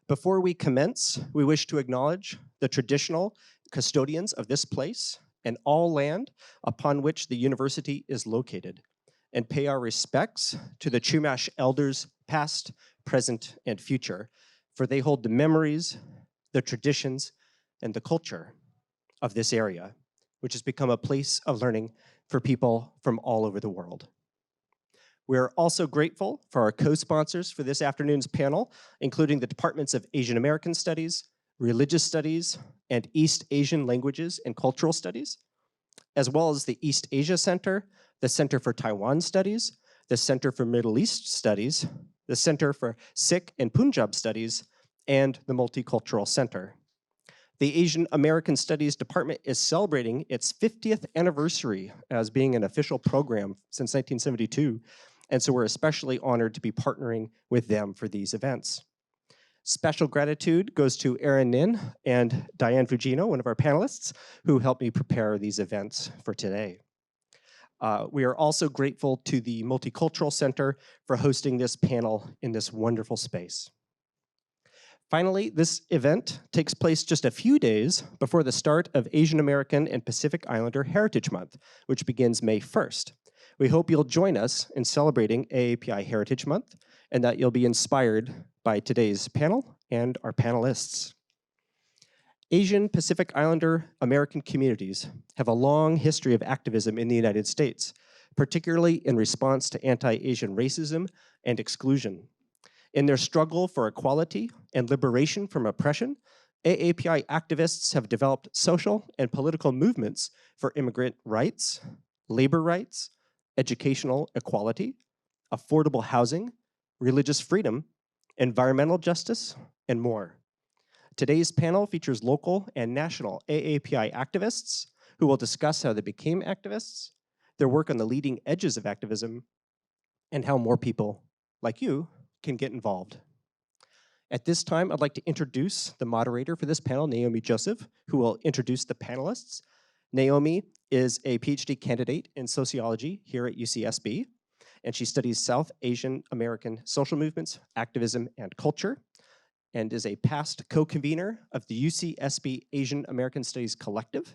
Before we commence, we wish to acknowledge the traditional custodians of this place and all land upon which the university is located, and pay our respects to the Chumash elders past, present, and future, for they hold the memories, the traditions, and the culture of this area, which has become a place of learning for people from all over the world. We're also grateful for our co-sponsors for this afternoon's panel, including the Departments of Asian American Studies, Religious Studies, and East Asian Languages and Cultural Studies, as well as the East Asia Center, the Center for Taiwan Studies, the Center for Middle East Studies, the Center for Sikh and Punjab Studies, and the Multicultural Center. The Asian American Studies Department is celebrating its 50th anniversary as being an official program since 1972, and so we're especially honored to be partnering with them for these events. Special gratitude goes to Erin Nin and Diane Fugino, one of our panelists, who helped me prepare these events for today. We are also grateful to the Multicultural Center for hosting this panel in this wonderful space. Finally, this event takes place just a few days before the start of Asian American and Pacific Islander Heritage Month, which begins May 1st. We hope you'll join us in celebrating AAPI Heritage Month and that you'll be inspired by today's panel and our panelists. Asian Pacific Islander American communities have a long history of activism in the United States, particularly in response to anti-Asian racism and exclusion. In their struggle for equality and liberation from oppression, AAPI activists have developed social and political movements for immigrant rights, labor rights, educational equality, affordable housing, religious freedom, environmental justice, and more. Today's panel features local and national AAPI activists who will discuss how they became activists, their work on the leading edges of activism, and how more people like you can get involved. At this time, I'd like to introduce the moderator for this panel, Naomi Joseph, who will introduce the panelists. Naomi is a PhD candidate in sociology here at UCSB, and she studies South Asian American social movements, activism, and culture, and is a past co-convener of the UCSB Asian American Studies Collective,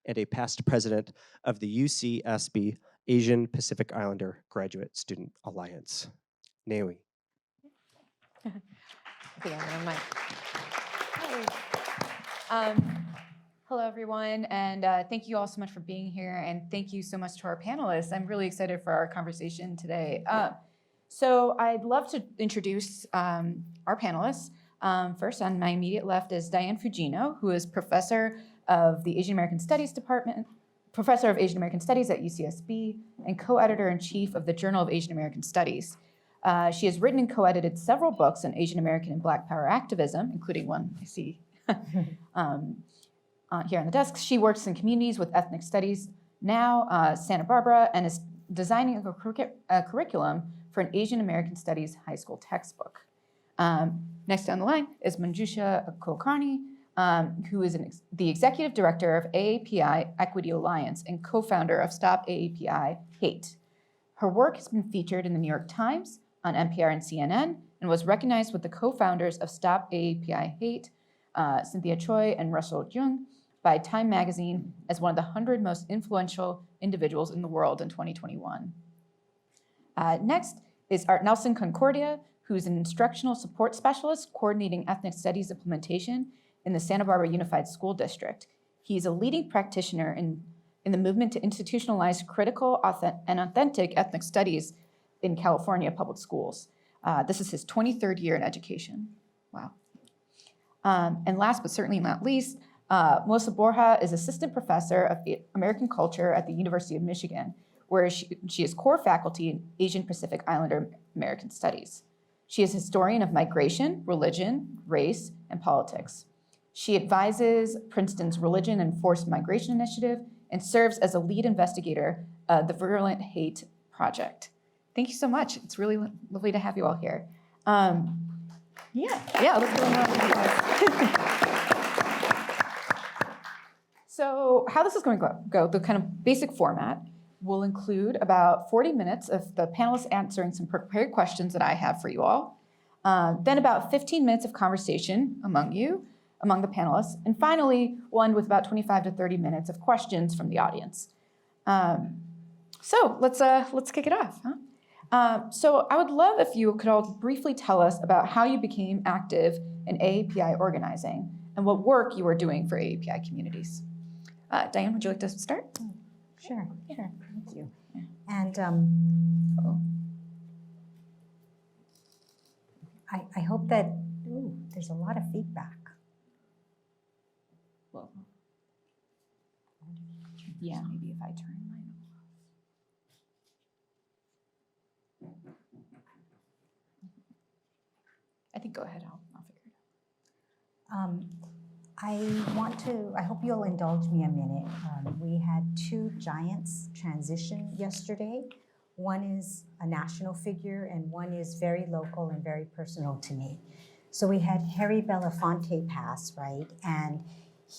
and a past president of the UCSB Asian Pacific Islander Graduate Student Alliance. Naomi. Hello, everyone, and thank you all so much for being here, and thank you so much to our panelists. I'm really excited for our conversation today. So I'd love to introduce our panelists. First, on my immediate left is Diane Fugino, who is professor of the Asian American Studies Department, professor of Asian American Studies at UCSB, and co-editor-in-chief of the Journal of Asian American Studies. She has written and co-edited several books on Asian American and Black Power activism, including one I see here on the desk. She works in communities with ethnic studies now, Santa Barbara, and is designing a curriculum for an Asian American Studies high school textbook. Next down the line is Manjusha Kulkarni, who is the executive director of AAPI Equity Alliance and co-founder of Stop AAPI Hate. Her work has been featured in the New York Times, on NPR and CNN, and was recognized with the co-founders of Stop AAPI Hate, Cynthia Choi and Russell Jung, by Time Magazine as one of the 100 most influential individuals in the world in 2021. Next is Art Nelson Concordia, who's an instructional support specialist coordinating ethnic studies implementation in the Santa Barbara Unified School District. He's a leading practitioner in the movement to institutionalize critical and authentic ethnic studies in California public schools. This is his 23rd year in education. Wow. And last but certainly not least, Melissa Borja is assistant professor of American culture at the University of Michigan, where she is core faculty in Asian Pacific Islander American Studies. She is historian of migration, religion, race, and politics. She advises Princeton's Religion and Forced Migration Initiative and serves as a lead investigator of the Virulent Hate Project. Thank you so much. It's really lovely to have you all here. Let's go on. So how this is going to go, the kind of basic format will include about 40 minutes of the panelists answering some prepared questions that I have for you all. Then about 15 minutes of conversation among the panelists. And finally, we'll end with about 25 to 30 minutes of questions from the audience. So let's kick it off. So I would love if you could all briefly tell us about how you became active in AAPI organizing and what work you are doing for AAPI communities. Diane, would you like to start? Sure. Thank you. And I hope that, there's a lot of feedback. Well, yeah, maybe if I turn mine off. I think go ahead, I'll figure it out. I hope you'll indulge me a minute. We had two giants transition yesterday. One is a national figure and one is very local and very personal to me. So we had Harry Belafonte pass, right? And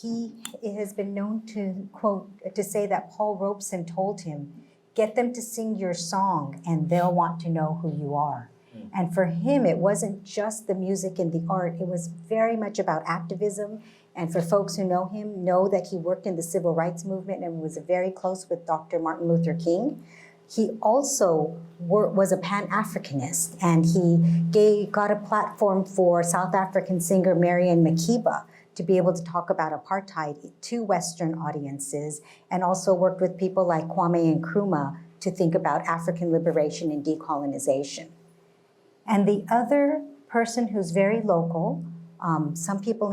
it has been known to say that Paul Robeson told him, get them to sing your song and they'll want to know who you are. And for him, it wasn't just the music and the art, it was very much about activism. And for folks who know him, know that he worked in the civil rights movement and was very close with Dr. Martin Luther King. He also was a Pan-Africanist, and he got a platform for South African singer Marian Makeba to be able to talk about apartheid to Western audiences, and also worked with people like Kwame Nkrumah to think about African liberation and decolonization. And the other person who's very local, some people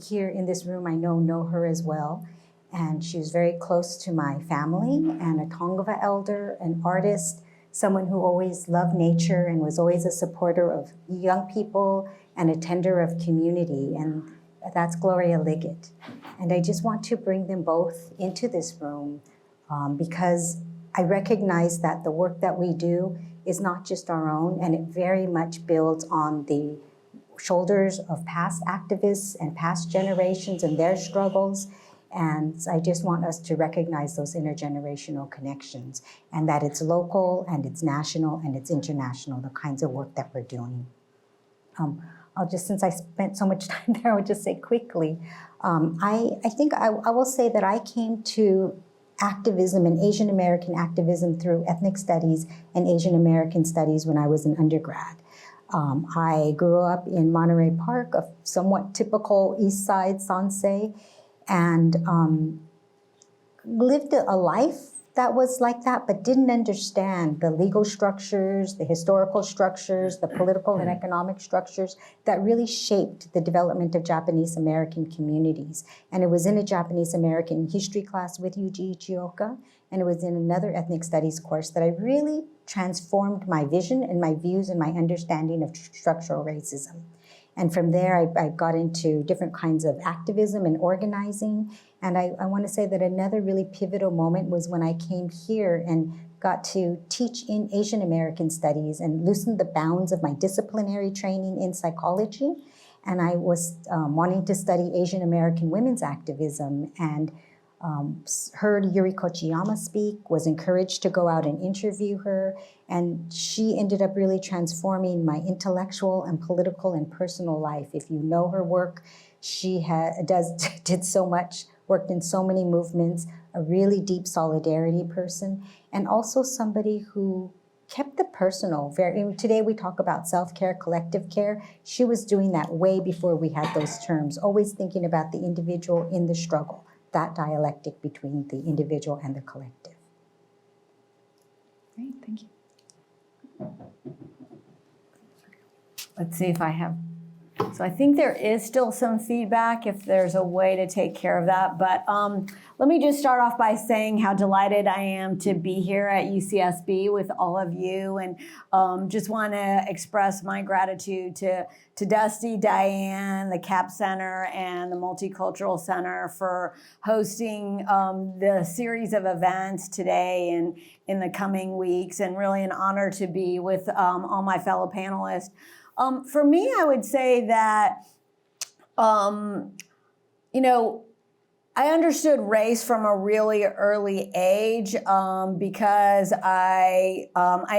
here in this room I know her as well, and she's very close to my family, and a Tongva elder, an artist, someone who always loved nature and was always a supporter of young people and a tender of community, and that's Gloria Liggett. And I just want to bring them both into this room because I recognize that the work that we do is not just our own, and it very much builds on the shoulders of past activists and past generations and their struggles. And I just want us to recognize those intergenerational connections, and that it's local and it's national and it's international, the kinds of work that we're doing. Since I spent so much time there, I would just say quickly, I think I will say that I came to activism and Asian American activism through ethnic studies and Asian American studies when I was an undergrad. I grew up in Monterey Park, a somewhat typical East Side Sansei, and lived a life that was like that, but didn't understand the legal structures, the historical structures, the political and economic structures that really shaped the development of Japanese American communities. And it was in a Japanese American history class with Yuji Ichioka, and it was in another ethnic studies course that I really transformed my vision and my views and my understanding of structural racism. And from there, I got into different kinds of activism and organizing. And I want to say that another really pivotal moment was when I came here and got to teach in Asian American studies and loosened the bounds of my disciplinary training in psychology. And I was wanting to study Asian American women's activism, and heard Yuriko Chiyama speak, was encouraged to go out and interview her, and she ended up really transforming my intellectual and political and personal life. If you know her work, she did so much, worked in so many movements, a really deep solidarity person, and also somebody who kept the personal. Today we talk about self-care, collective care. She was doing that way before we had those terms, always thinking about the individual in the struggle, that dialectic between the individual and the collective. Great, thank you. Let's see if I have. So I think there is still some feedback if there's a way to take care of that. But let me just start off by saying how delighted I am to be here at UCSB with all of you, and just want to express my gratitude to Dusty, Diane, the CAP Center, and the Multicultural Center for hosting the series of events today and in the coming weeks, and really an honor to be with all my fellow panelists. For me, I would say that, I understood race from a really early age because I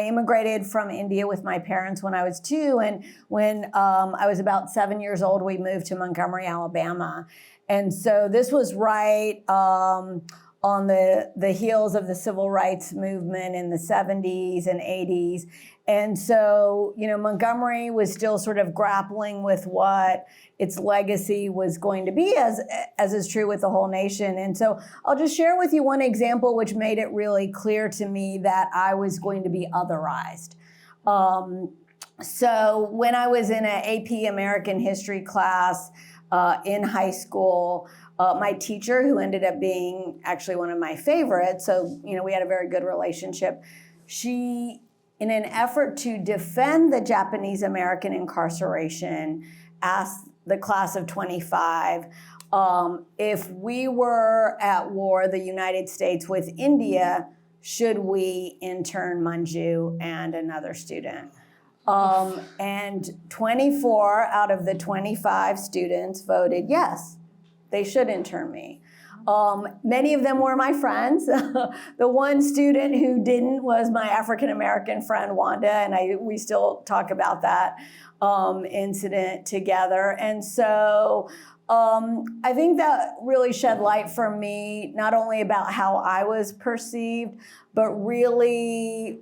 immigrated from India with my parents when I was 2, and when I was about 7 years old, we moved to Montgomery, Alabama, and so this was right on the heels of the civil rights movement in the 70s and 80s. And so, Montgomery was still sort of grappling with what its legacy was going to be, as is true with the whole nation. And so I'll just share with you one example which made it really clear to me that I was going to be otherized. So when I was in an AP American history class in high school, my teacher, who ended up being actually one of my favorites, so we had a very good relationship, she, in an effort to defend the Japanese American incarceration, asked the class of 25 if we were at war, the United States, with India, should we intern Manju and another student? And 24 out of the 25 students voted yes, they should intern me. Many of them were my friends. The one student who didn't was my African-American friend, Wanda, and we still talk about that incident together. And so I think that really shed light for me, not only about how I was perceived, but really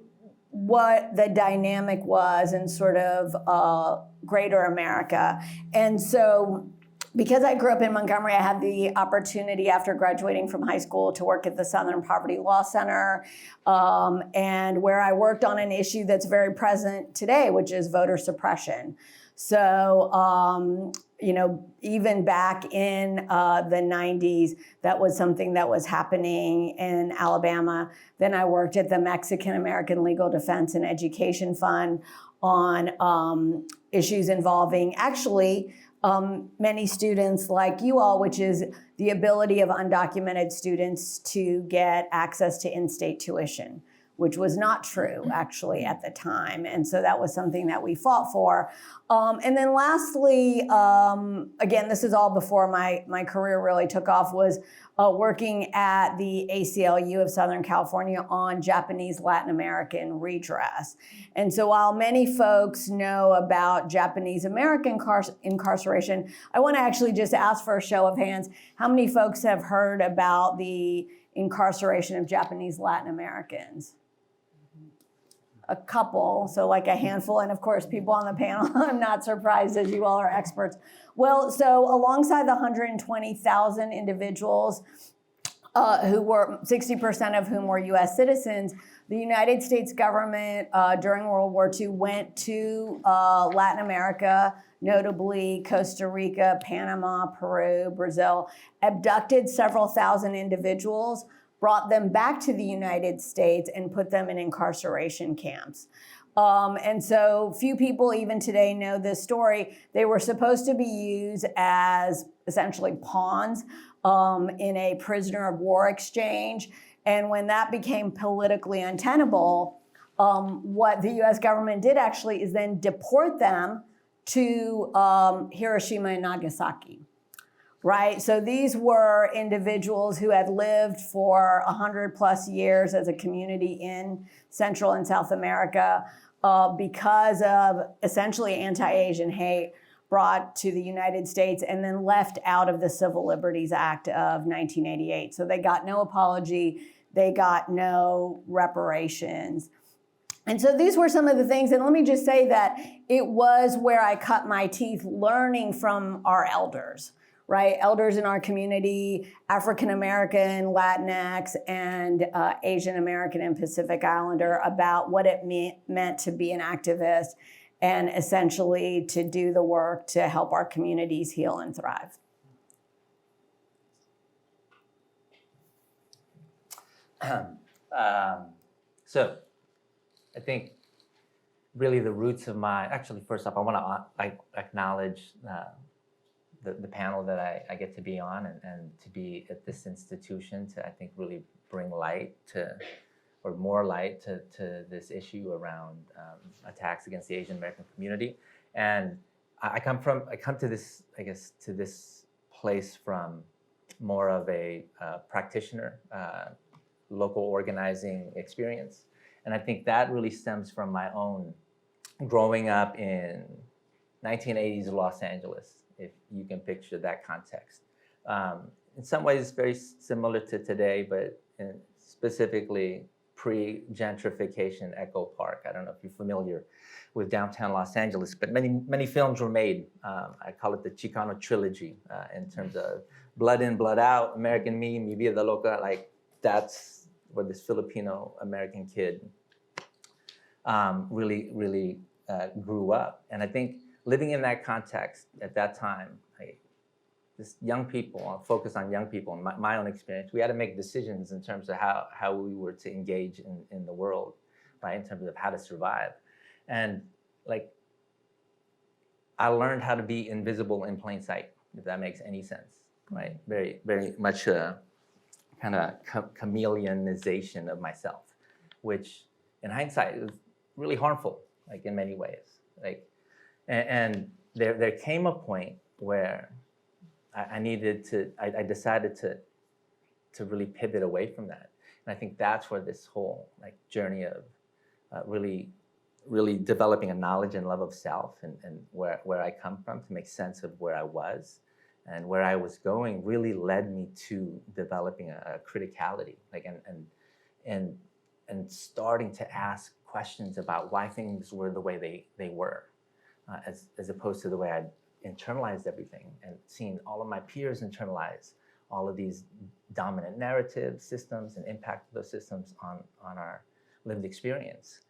what the dynamic was in sort of greater America. And so because I grew up in Montgomery, I had the opportunity after graduating from high school to work at the Southern Poverty Law Center, and where I worked on an issue that's very present today, which is voter suppression. So, even back in the 90s, that was something that was happening in Alabama. Then I worked at the Mexican American Legal Defense and Education Fund on issues involving actually many students like you all, which is the ability of undocumented students to get access to in-state tuition, which was not true actually at the time. And so that was something that we fought for. And then lastly, again, this is all before my career really took off, was working at the ACLU of Southern California on Japanese Latin American redress. And so while many folks know about Japanese American incarceration, I want to actually just ask for a show of hands, how many folks have heard about the incarceration of Japanese Latin Americans? A couple, so like a handful, and of course people on the panel, I'm not surprised as you all are experts. Well, so alongside the 120,000 individuals who were, 60% of whom were US citizens, the United States government during World War II went to Latin America, notably Costa Rica, Panama, Peru, Brazil, abducted several thousand individuals, brought them back to the United States and put them in incarceration camps. And so few people even today know this story. They were supposed to be used as essentially pawns in a prisoner of war exchange. And when that became politically untenable, what the US government did actually is then deport them to Hiroshima and Nagasaki. Right, so these were individuals who had lived for 100+ years as a community in Central and South America because of essentially anti-Asian hate brought to the United States and then left out of the Civil Liberties Act of 1988. So they got no apology, they got no reparations. And so these were some of the things, and let me just say that it was where I cut my teeth learning from our elders. Right, elders in our community, African American, Latinx, and Asian American and Pacific Islander, about what it meant to be an activist and essentially to do the work to help our communities heal and thrive. So I think really the roots of actually first up, I want to acknowledge the panel that I get to be on and to be at this institution to, I think, really bring light to, or more light to this issue around attacks against the Asian American community. And I come to this, I guess, to this place from more of a practitioner, local organizing experience. And I think that really stems from my own growing up in 1980s Los Angeles, if you can picture that context. In some ways, very similar to today, but specifically pre-gentrification Echo Park. I don't know if you're familiar with downtown Los Angeles, but many films were made. I call it the Chicano trilogy in terms of Blood In, Blood Out, American Me, Mi Vida Loca. Like, that's where this Filipino American kid really grew up. And I think living in that context at that time, this young people, I'll focus on young people, in my own experience, we had to make decisions in terms of how we were to engage in the world, right, in terms of how to survive. And like, I learned how to be invisible in plain sight, if that makes any sense, right? Very much a kind of chameleonization of myself, which in hindsight is really harmful, like in many ways. Like, and there came a point where I decided to really pivot away from that. And I think that's where this whole like journey of really developing a knowledge and love of self and where I come from to make sense of where I was and where I was going really led me to developing a criticality, like and starting to ask questions about why things were the way they were, as opposed to the way I'd internalized everything and seen all of my peers internalize all of these dominant narratives, systems, and impact of those systems on our lived experience.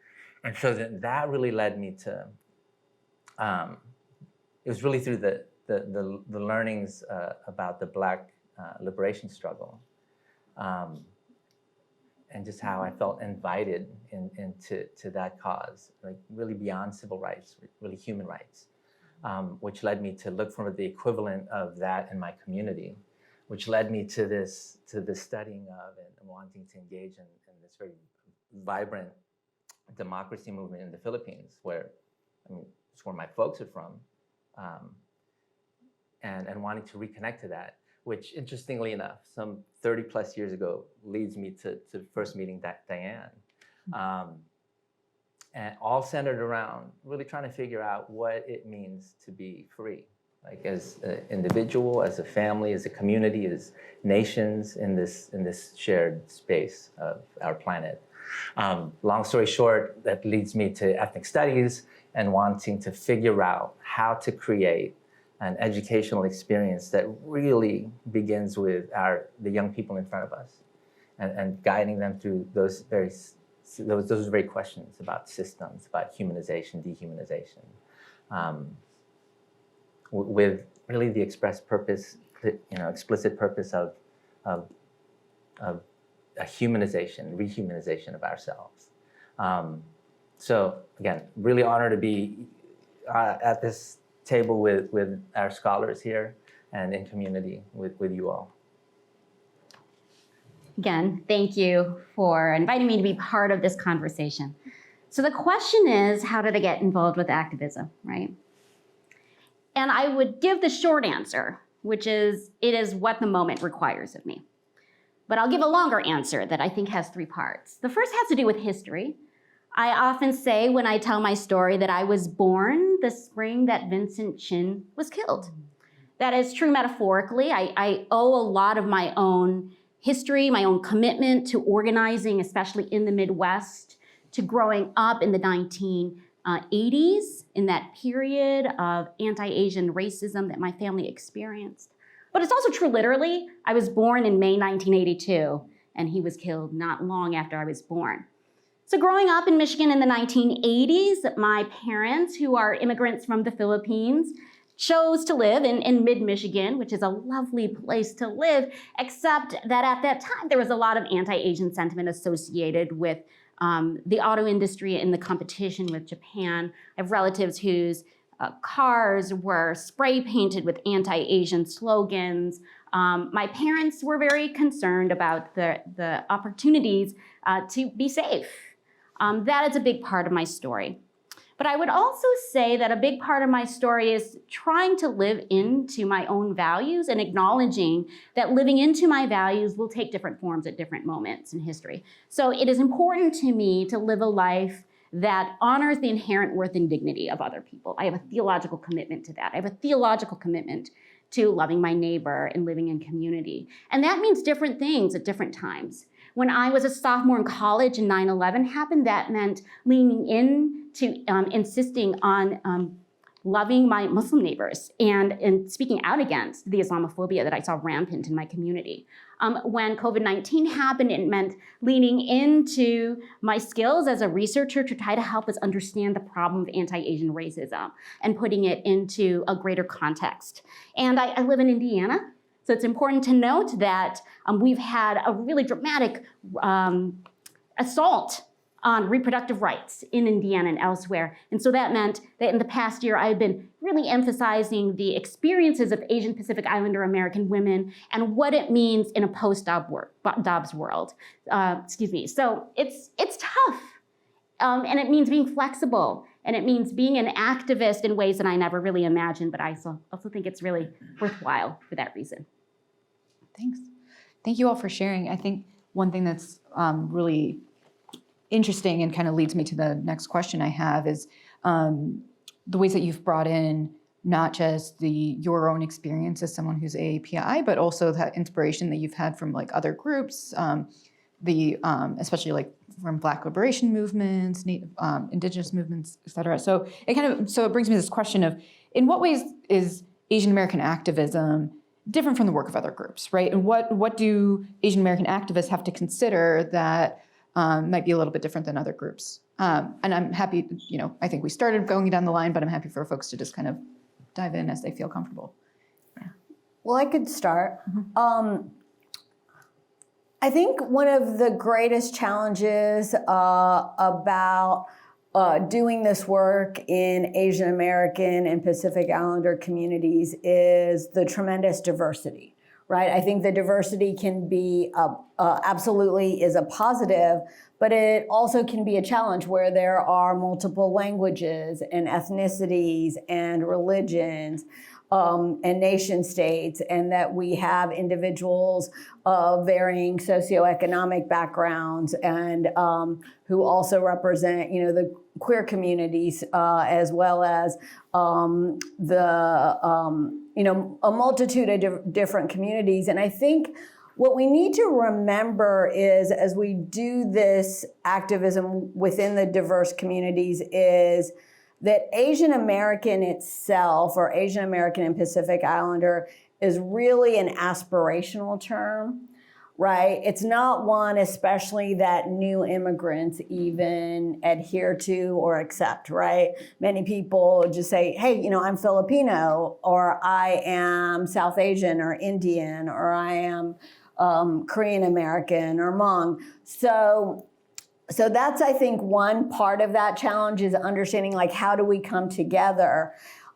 And so that really led me to, it was really through the learnings about the Black liberation struggle, and just how I felt invited into that cause, like really beyond civil rights, really human rights, which led me to look for the equivalent of that in my community, which led me to this studying of and wanting to engage in this very vibrant democracy movement in the Philippines, where, I mean, it's where my folks are from, and wanting to reconnect to that, which interestingly enough, some 30 plus years ago, leads me to first meeting Diane. And all centered around really trying to figure out what it means to be free, like as an individual, as a family, as a community, as nations in this shared space of our planet. Long story short, that leads me to ethnic studies and wanting to figure out how to create an educational experience that really begins with the young people in front of us and guiding them through those very questions about systems, about humanization, dehumanization, with really the explicit purpose of a humanization, rehumanization of ourselves. So again, really honored to be at this table with our scholars here and in community with you all. Again, thank you for inviting me to be part of this conversation. So the question is, how did I get involved with activism, right? And I would give the short answer, which is, it is what the moment requires of me. But I'll give a longer answer that I think has 3 parts. The first has to do with history. I often say when I tell my story that I was born the spring that Vincent Chin was killed. That is true metaphorically. I owe a lot of my own history, my own commitment to organizing, especially in the Midwest, to growing up in the 1980s, in that period of anti-Asian racism that my family experienced. But it's also true literally. I was born in May 1982, and he was killed not long after I was born. So growing up in Michigan in the 1980s, my parents, who are immigrants from the Philippines, chose to live in mid-Michigan, which is a lovely place to live, except that at that time there was a lot of anti-Asian sentiment associated with the auto industry and the competition with Japan. I have relatives whose cars were spray painted with anti-Asian slogans. My parents were very concerned about the opportunities to be safe. That is a big part of my story. But I would also say that a big part of my story is trying to live into my own values and acknowledging that living into my values will take different forms at different moments in history. So it is important to me to live a life that honors the inherent worth and dignity of other people. I have a theological commitment to that. I have a theological commitment to loving my neighbor and living in community. And that means different things at different times. When I was a sophomore in college and 9/11 happened, that meant leaning in to insisting on loving my Muslim neighbors and speaking out against the Islamophobia that I saw rampant in my community. When COVID-19 happened, it meant leaning into my skills as a researcher to try to help us understand the problem of anti-Asian racism and putting it into a greater context. And I live in Indiana, so it's important to note that we've had a really dramatic assault on reproductive rights in Indiana and elsewhere. And so that meant that in the past year, I've been really emphasizing the experiences of Asian Pacific Islander American women and what it means in a post-Dobbs world. So it's tough. And it means being flexible. And it means being an activist in ways that I never really imagined, but I also think it's really worthwhile for that reason. Thanks. Thank you all for sharing. I think one thing that's really interesting and kind of leads me to the next question I have is the ways that you've brought in not just your own experience as someone who's AAPI, but also that inspiration that you've had from like other groups, especially like from Black liberation movements, indigenous movements, et cetera. So it brings me to this question of, in what ways is Asian American activism different from the work of other groups, right? And what do Asian American activists have to consider that might be a little bit different than other groups? And I'm happy, I think we started going down the line, but I'm happy for folks to just kind of dive in as they feel comfortable. Yeah. Well, I could start. I think one of the greatest challenges about doing this work in Asian American and Pacific Islander communities is the tremendous diversity, right? I think the diversity can be absolutely is a positive, but it also can be a challenge where there are multiple languages and ethnicities and religions and nation states, and that we have individuals of varying socioeconomic backgrounds and who also represent, the queer communities as well as a multitude of different communities. And I think what we need to remember is, as we do this activism within the diverse communities, is that Asian American itself, or Asian American and Pacific Islander, is really an aspirational term, right? It's not one especially that new immigrants even adhere to or accept, right? Many people just say, hey, I'm Filipino, or I am South Asian or Indian, or I am Korean American or Hmong. So that's, I think, one part of that challenge is understanding, like, how do we come together?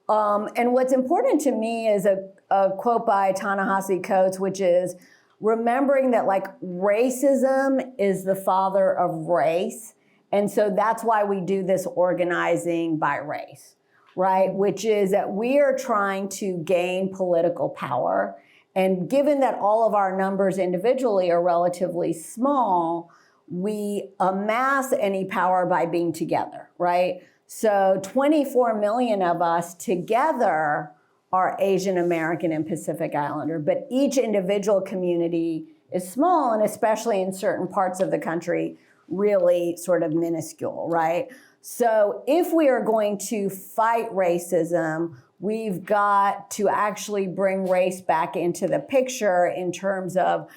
And what's important to me is a quote by Ta-Nehisi Coates, which is remembering that, like, racism is the father of race. And so that's why we do this organizing by race, right? Which is that we are trying to gain political power. And given that all of our numbers individually are relatively small, we amass any power by being together, right? So 24 million of us together are Asian American and Pacific Islander, but each individual community is small, and especially in certain parts of the country, really sort of minuscule, right? So if we are going to fight racism, we've got to actually bring race back into the picture in terms of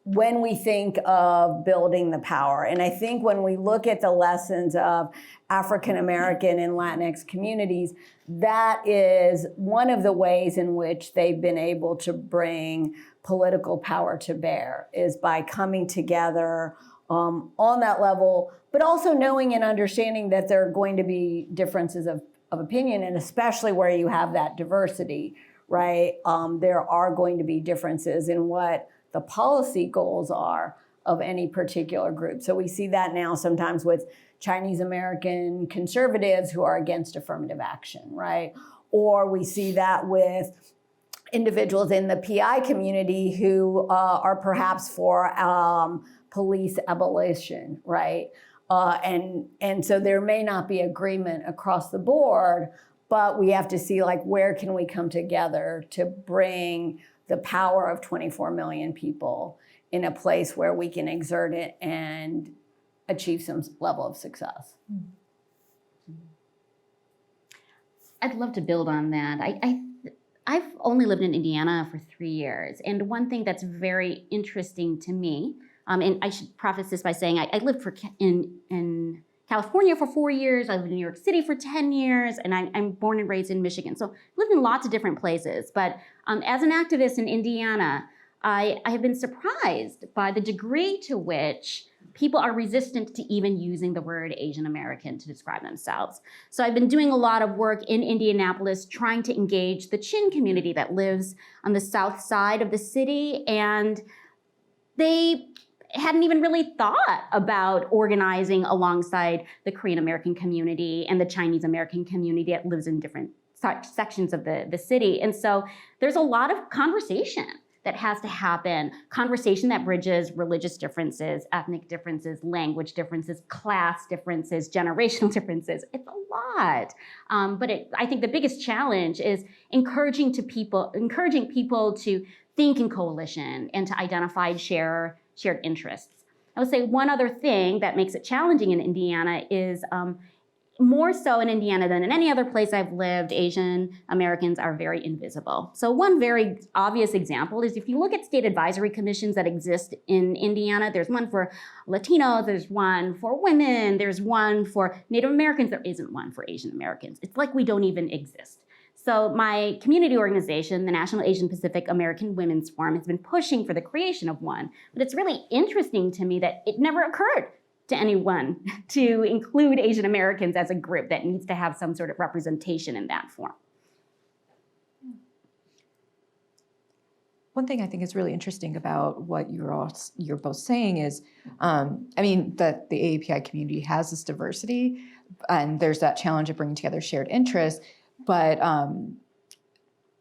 when we think of building the power. And I think when we look at the lessons of African American and Latinx communities, that is one of the ways in which they've been able to bring political power to bear, is by coming together on that level, but also knowing and understanding that there are going to be differences of opinion, and especially where you have that diversity, right? There are going to be differences in what the policy goals are of any particular group. So we see that now sometimes with Chinese American conservatives who are against affirmative action, right? Or we see that with individuals in the PI community who are perhaps for police abolition, right? And so there may not be agreement across the board, but we have to see like where can we come together to bring the power of 24 million people in a place where we can exert it and achieve some level of success. I'd love to build on that. I've only lived in Indiana for 3 years, and one thing that's very interesting to me, and I should preface this by saying I lived in California for 4 years, I lived in New York City for 10 years, and I'm born and raised in Michigan. So I lived in lots of different places, but as an activist in Indiana, I have been surprised by the degree to which people are resistant to even using the word Asian American to describe themselves. So I've been doing a lot of work in Indianapolis trying to engage the Chin community that lives on the south side of the city, and they hadn't even really thought about organizing alongside the Korean American community and the Chinese American community that lives in different sections of the city. And so there's a lot of conversation that has to happen, conversation that bridges religious differences, ethnic differences, language differences, class differences, generational differences. It's a lot. But I think the biggest challenge is encouraging people to think in coalition and to identify shared interests. I would say one other thing that makes it challenging in Indiana is more so in Indiana than in any other place I've lived, Asian Americans are very invisible. So one very obvious example is if you look at state advisory commissions that exist in Indiana, there's one for Latinos, there's one for women, there's one for Native Americans, there isn't one for Asian Americans. It's like we don't even exist. So my community organization, the National Asian Pacific American Women's Forum, has been pushing for the creation of one. But it's really interesting to me that it never occurred to anyone to include Asian Americans as a group that needs to have some sort of representation in that form. One thing I think is really interesting about what you're both saying is, I mean, that the AAPI community has this diversity, and there's that challenge of bringing together shared interests, but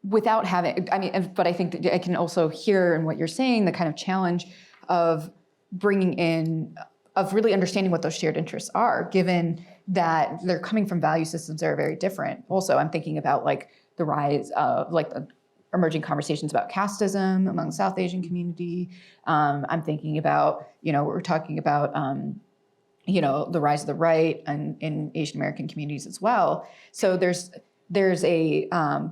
without having, but I think that I can also hear in what you're saying the kind of challenge of bringing in, of really understanding what those shared interests are, given that they're coming from value systems that are very different. Also, I'm thinking about like the rise of like the emerging conversations about casteism among South Asian community. I'm thinking about, we're talking about, the rise of the right and in Asian American communities as well. So there's a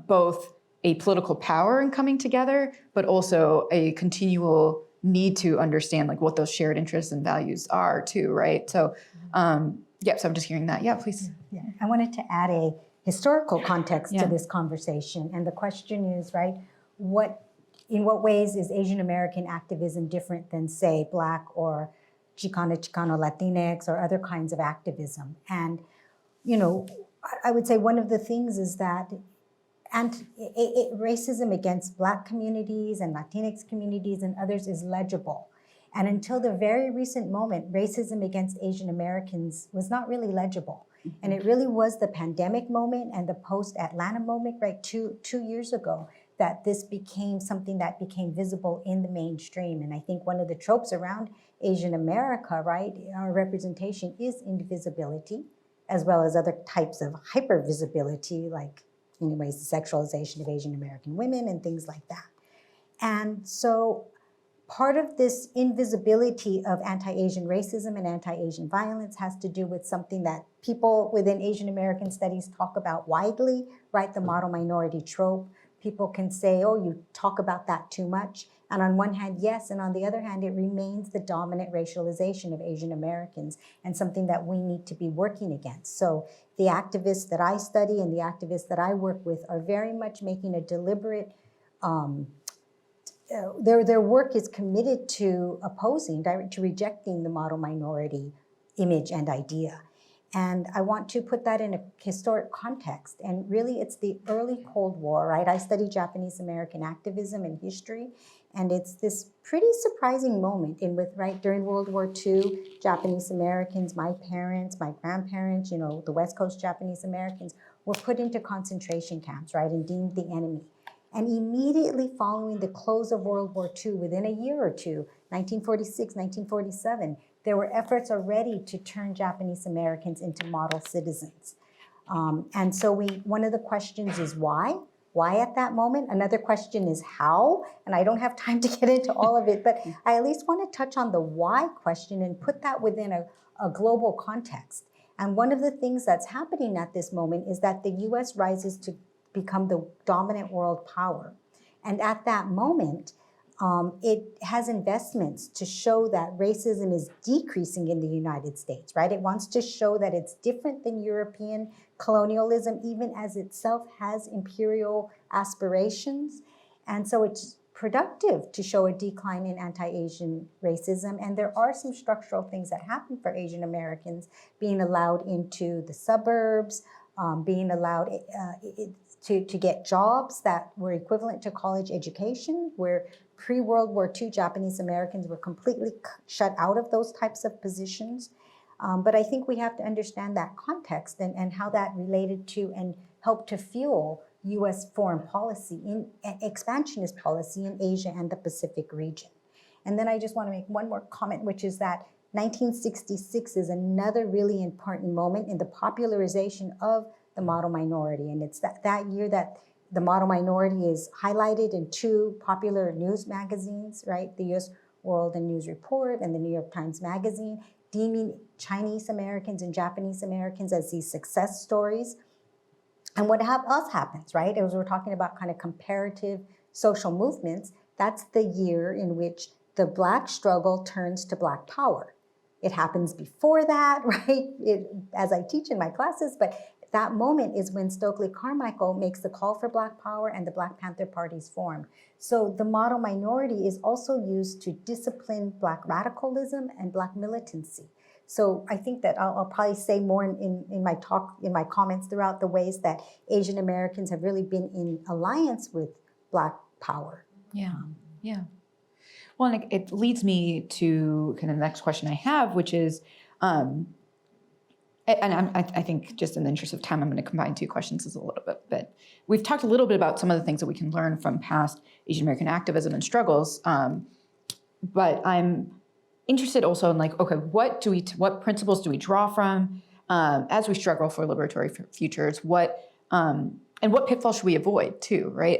both a political power in coming together, but also a continual need to understand like what those shared interests and values are too, right? So, so I'm just hearing that. Yeah, please. Yeah, I wanted to add a historical context to this conversation. And the question is, right, in what ways is Asian American activism different than, say, Black or Chicano Latinx or other kinds of activism? And, I would say one of the things is that racism against Black communities and Latinx communities and others is legible. And until the very recent moment, racism against Asian Americans was not really legible. Mm-hmm. And it really was the pandemic moment and the post-Atlanta moment, right, two years ago, that this became something that became visible in the mainstream. And I think one of the tropes around Asian America, right, our representation is invisibility, as well as other types of hypervisibility, like anyways, the sexualization of Asian American women and things like that. And so part of this invisibility of anti-Asian racism and anti-Asian violence has to do with something that people within Asian American studies talk about widely, right? The model minority trope. People can say, oh, you talk about that too much. And on one hand, yes, and on the other hand, it remains the dominant racialization of Asian Americans and something that we need to be working against. So the activists that I study and the activists that I work with are very much making a deliberate, their work is committed to opposing, to rejecting the model minority image and idea. And I want to put that in a historic context. And really, it's the early Cold War, right? I study Japanese American activism and history. And it's this pretty surprising moment during World War II, Japanese Americans, my parents, my grandparents, the West Coast Japanese Americans were put into concentration camps, right, and deemed the enemy. And immediately following the close of World War II, within a year or two, 1946, 1947, there were efforts already to turn Japanese Americans into model citizens. And so one of the questions is why? Why at that moment? Another question is how? And I don't have time to get into all of it, but I at least want to touch on the why question and put that within a global context. And one of the things that's happening at this moment is that the US rises to become the dominant world power. And at that moment, it has investments to show that racism is decreasing in the United States, right? It wants to show that it's different than European colonialism, even as itself has imperial aspirations. And so it's productive to show a decline in anti-Asian racism. And there are some structural things that happen for Asian Americans being allowed into the suburbs, being allowed to get jobs that were equivalent to college education, where pre-World War II Japanese Americans were completely shut out of those types of positions. But I think we have to understand that context and how that related to and helped to fuel US foreign policy, expansionist policy in Asia and the Pacific region. And then I just want to make one more comment, which is that 1966 is another really important moment in the popularization of the model minority. And it's that year that the model minority is highlighted in two popular news magazines, right? The US World and News Report and the New York Times Magazine, deeming Chinese Americans and Japanese Americans as these success stories. And what else happens, right? As we're talking about kind of comparative social movements, that's the year in which the Black struggle turns to Black power. It happens before that, right? As I teach in my classes, but that moment is when Stokely Carmichael makes the call for Black power and the Black Panther parties form. So the model minority is also used to discipline Black radicalism and Black militancy. So I think that I'll probably say more in my talk, in my comments throughout the ways that Asian Americans have really been in alliance with Black power. Yeah, yeah. Well, and it leads me to kind of the next question I have, which is, I think just in the interest of time, I'm going to combine two questions a little bit. But we've talked a little bit about some of the things that we can learn from past Asian American activism and struggles. But I'm interested also in okay, what principles do we draw from as we struggle for liberatory futures? And what pitfalls should we avoid too, right?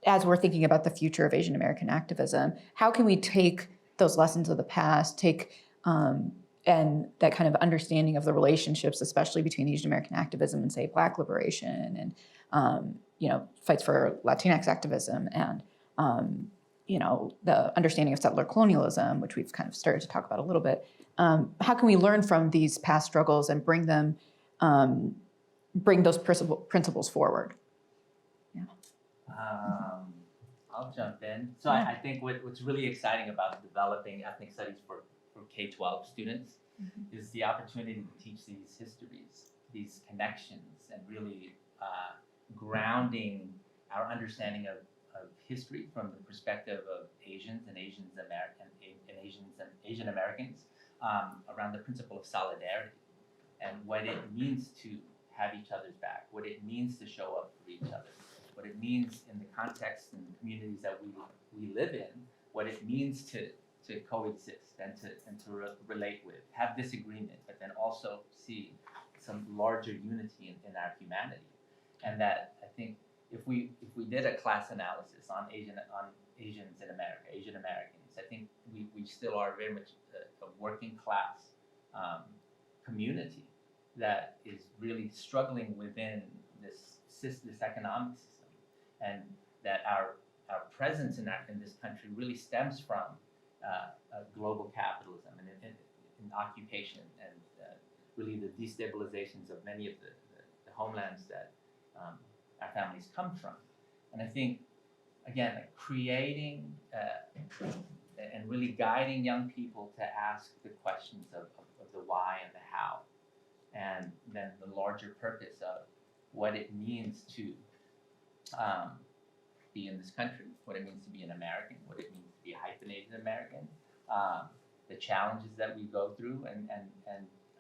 As we're thinking about the future of Asian American activism, how can we take those lessons of the past, and that kind of understanding of the relationships, especially between Asian American activism and, say, Black liberation and, fights for Latinx activism and, the understanding of settler colonialism, which we've kind of started to talk about a little bit. How can we learn from these past struggles and bring those principles forward? Yeah. I'll jump in. So I think what's really exciting about developing ethnic studies for K-12 students is the opportunity to teach these histories, these connections, and really grounding our understanding of history from the perspective of Asians and Asian Americans around the principle of solidarity and what it means to have each other's back, what it means to show up for each other, what it means in the context and the communities that we live in, what it means to coexist and to relate with, have disagreement, but then also see some larger unity in our humanity. And that I think if we did a class analysis on Asians in America, Asian Americans, I think we still are very much a working class community that is really struggling within this economic system, and that our presence in this country really stems from global capitalism and occupation and really the destabilizations of many of the homelands that our families come from. And I think, again, creating and really guiding young people to ask the questions of the why and the how, and then the larger purpose of what it means to be in this country, what it means to be an American, what it means to be a hyphenated American, the challenges that we go through, and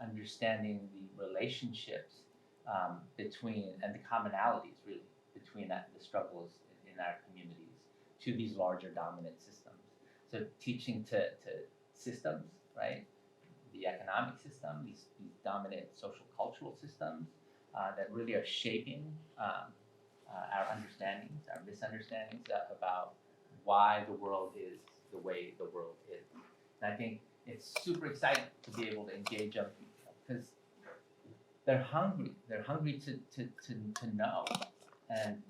understanding the relationships between, and the commonalities really, between the struggles in our communities to these larger dominant systems. So teaching to systems, right? The economic system, these dominant social cultural systems that really are shaping our understandings, our misunderstandings about why the world is the way the world is. And I think it's super exciting to be able to engage young people because they're hungry. They're hungry to know and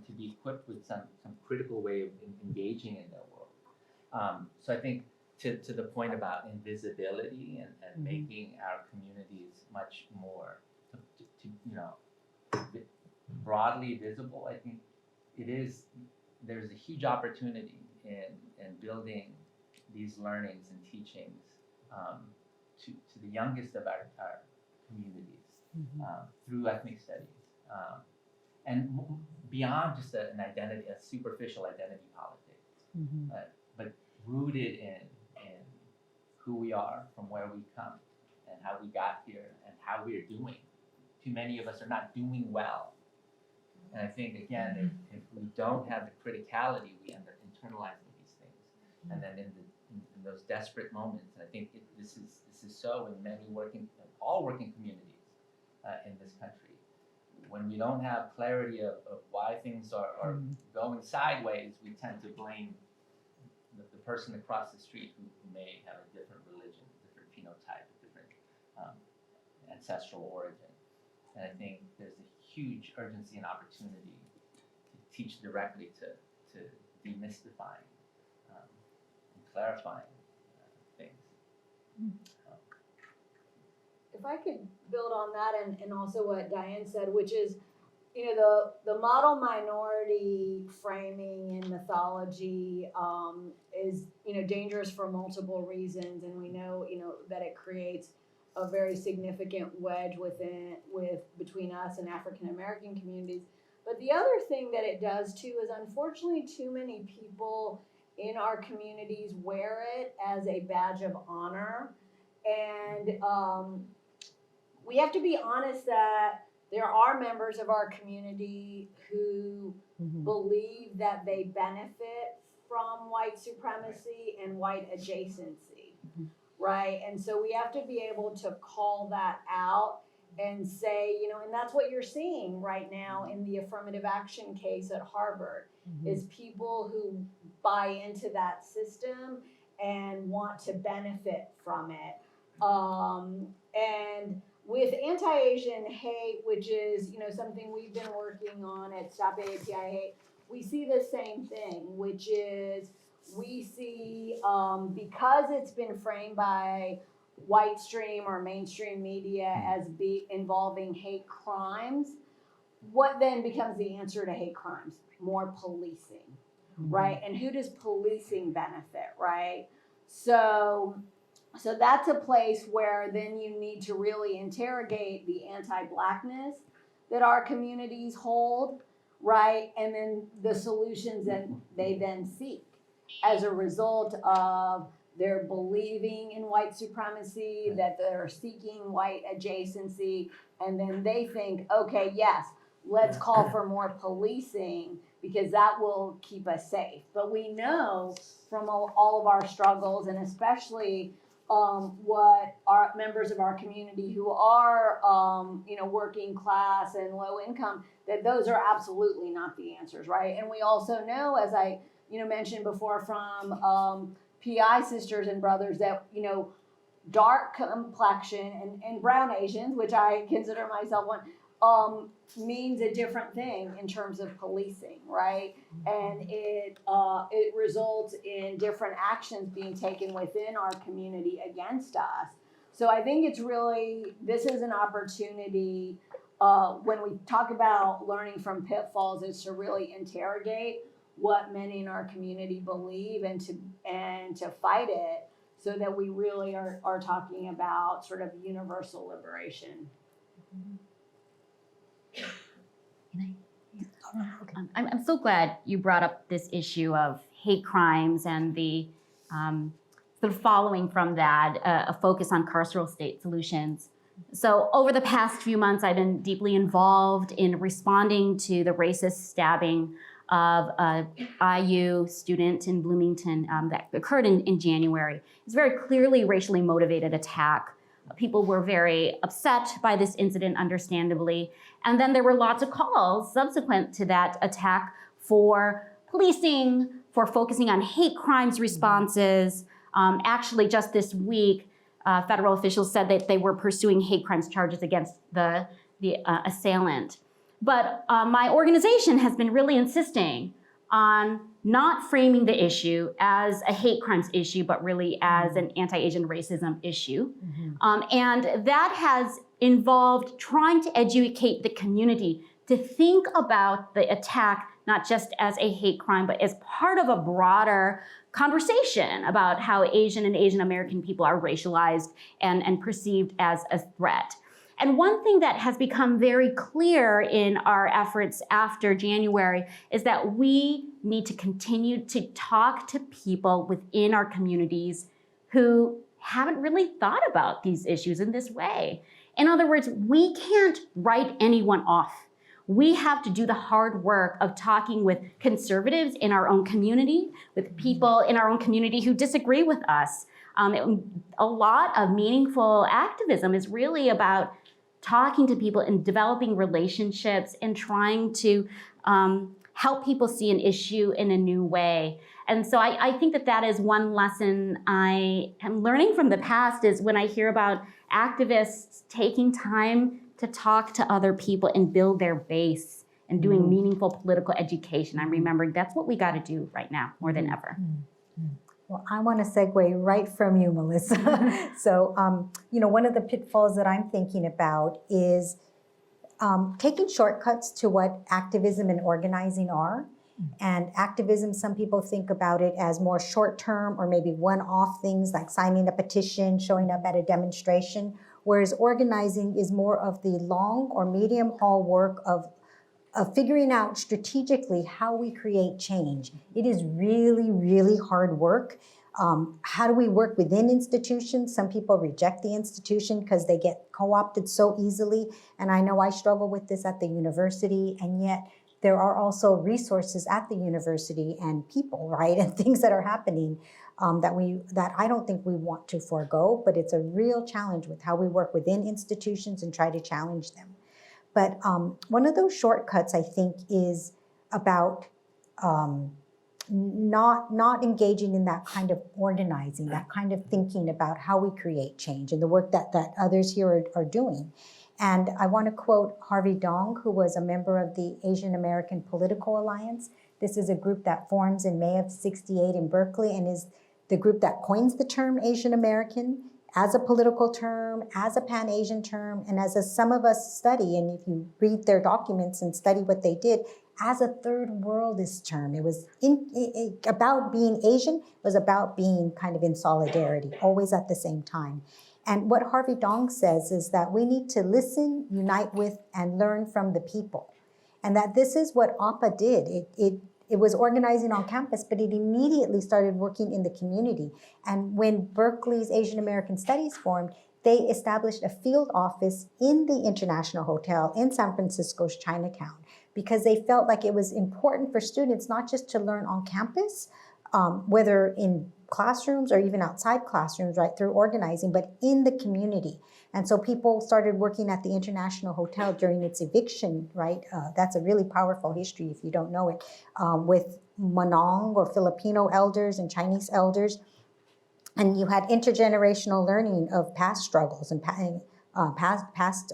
to be equipped with some critical way of engaging in their world. So I think to the point about invisibility and making our communities much more broadly visible, I think there's a huge opportunity in building these learnings and teachings to the youngest of our communities through ethnic studies, and beyond just an identity, a superficial identity politics, but rooted in who we are, from where we come, and how we got here, and how we are doing. Too many of us are not doing well. And I think, again, if we don't have the criticality, we end up internalizing these things. And then in those desperate moments, and I think this is so in all working communities in this country, when we don't have clarity of why things are going sideways, we tend to blame the person across the street who may have a different religion, different phenotype, a different ancestral origin. And I think there's a huge urgency and opportunity to teach directly to demystifying and clarifying things. If I could build on that and also what Diane said, which is, the model minority framing and mythology is, dangerous for multiple reasons, and we know, that it creates a very significant wedge between us and African American communities. But the other thing that it does too is, unfortunately, too many people in our communities wear it as a badge of honor, and we have to be honest that there are members of our community who believe that they benefit from white supremacy and white adjacency, right? And so we have to be able to call that out and say, and that's what you're seeing right now in the affirmative action case at Harvard, is people who buy into that system and want to benefit from it. And with anti-Asian hate, which is, something we've been working on at Stop AAPI Hate, we see the same thing, which is we see, because it's been framed by white stream or mainstream media as involving hate crimes, what then becomes the answer to hate crimes? More policing, right? And who does policing benefit, right? So that's a place where then you need to really interrogate the anti-Blackness that our communities hold, right? And then the solutions that they then seek as a result of their believing in white supremacy, that they're seeking white adjacency, and then they think, okay, yes, let's call for more policing because that will keep us safe. But we know from all of our struggles, and especially what our members of our community who are, working class and low income, that those are absolutely not the answers, right? And we also know, as I, mentioned before, from PI sisters and brothers, that, dark complexion and brown Asians, which I consider myself one, means a different thing in terms of policing, right? And it results in different actions being taken within our community against us. So I think this is an opportunity when we talk about learning from pitfalls, is to really interrogate what many in our community believe and to fight it, so that we really are talking about sort of universal liberation. I'm so glad you brought up this issue of hate crimes and the sort of following from that, a focus on carceral state solutions. So over the past few months, I've been deeply involved in responding to the racist stabbing of an IU student in Bloomington that occurred in January. It's a very clearly racially motivated attack. People were very upset by this incident, understandably. And then there were lots of calls subsequent to that attack for policing, for focusing on hate crimes responses. Actually, just this week, federal officials said that they were pursuing hate crimes charges against the assailant. But my organization has been really insisting on not framing the issue as a hate crimes issue, but really as an anti-Asian racism issue. And that has involved trying to educate the community to think about the attack not just as a hate crime, but as part of a broader conversation about how Asian and Asian American people are racialized and perceived as a threat. And one thing that has become very clear in our efforts after January is that we need to continue to talk to people within our communities who haven't really thought about these issues in this way. In other words, we can't write anyone off. We have to do the hard work of talking with conservatives in our own community, with people in our own community who disagree with us. A lot of meaningful activism is really about talking to people and developing relationships and trying to help people see an issue in a new way. And so I think that is one lesson I am learning from the past is when I hear about activists taking time to talk to other people and build their base and doing meaningful political education. I'm remembering that's what we got to do right now more than ever. Well, I want to segue right from you, Melissa. So, one of the pitfalls that I'm thinking about is taking shortcuts to what activism and organizing are. And activism, some people think about it as more short-term or maybe one-off things like signing a petition, showing up at a demonstration, whereas organizing is more of the long or medium-haul work of figuring out strategically how we create change. It is really, really hard work. How do we work within institutions? Some people reject the institution because they get co-opted so easily. And I know I struggle with this at the university, and yet there are also resources at the university and people, right? And things that are happening that I don't think we want to forego, but it's a real challenge with how we work within institutions and try to challenge them. But one of those shortcuts, I think, is about not engaging in that kind of organizing, that kind of thinking about how we create change and the work that others here are doing. And I want to quote Harvey Dong, who was a member of the Asian American Political Alliance. This is a group that forms in May of '68 in Berkeley and is the group that coins the term Asian American as a political term, as a Pan-Asian term, and as some of us study, and if you read their documents and study what they did, as a third worldist term. It was about being Asian, it was about being kind of in solidarity, always at the same time. And what Harvey Dong says is that we need to listen, unite with, and learn from the people. And that this is what AAPI did. It was organizing on campus, but it immediately started working in the community. And when Berkeley's Asian American Studies formed, they established a field office in the International Hotel in San Francisco's Chinatown, because they felt like it was important for students not just to learn on campus, whether in classrooms or even outside classrooms, right, through organizing, but in the community. And so people started working at the International Hotel during its eviction, right? That's a really powerful history if you don't know it, with Manong or Filipino elders and Chinese elders. And you had intergenerational learning of past struggles and past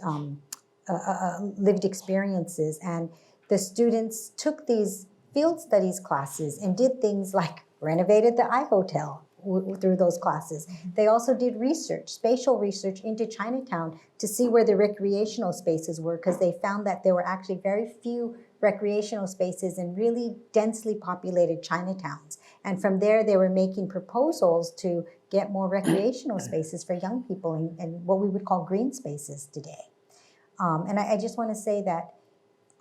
lived experiences. And the students took these field studies classes and did things like renovated the iHotel through those classes. They also did research, spatial research into Chinatown to see where the recreational spaces were, because they found that there were actually very few recreational spaces in really densely populated Chinatowns. And from there, they were making proposals to get more recreational spaces for young people and what we would call green spaces today. And I just want to say that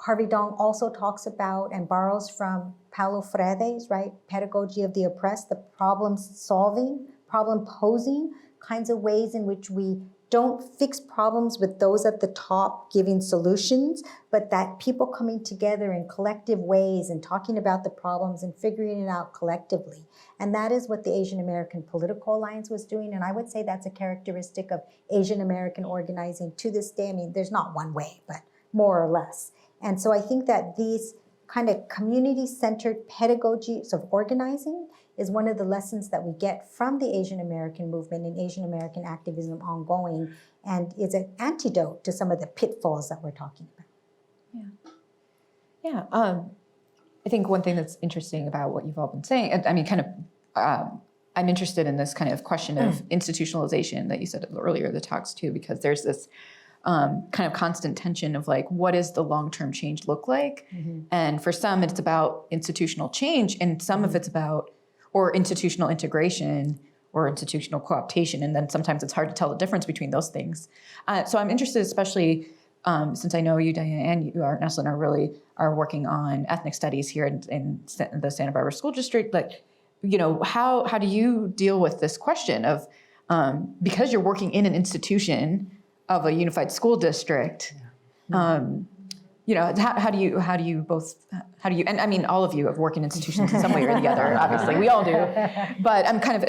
Harvey Dong also talks about and borrows from Paulo Freire's, right, pedagogy of the oppressed, the problem solving, problem posing kinds of ways in which we don't fix problems with those at the top giving solutions, but that people coming together in collective ways and talking about the problems and figuring it out collectively. And that is what the Asian American Political Alliance was doing. And I would say that's a characteristic of Asian American organizing to this day. I mean, there's not one way, but more or less. And so I think that these kind of community-centered pedagogies of organizing is one of the lessons that we get from the Asian American movement and Asian American activism ongoing, and is an antidote to some of the pitfalls that we're talking about. Yeah. I think one thing that's interesting about what you've all been saying, I mean, I'm interested in this kind of question of institutionalization that you said earlier in the talks too, because there's this kind of constant tension of like, what does the long-term change look like? And for some, it's about institutional change, and some of it's about, or institutional integration, or institutional co-optation, and then sometimes it's hard to tell the difference between those things. So I'm interested, especially since I know you, Diane, and you, Neslin, are working on ethnic studies here in the Santa Barbara School District. Like, you know, how do you deal with this question of, because you're working in an institution of a unified school district, you know, how do you, and I mean, all of you have worked in institutions in some way or the other, obviously, we all do, but I'm kind of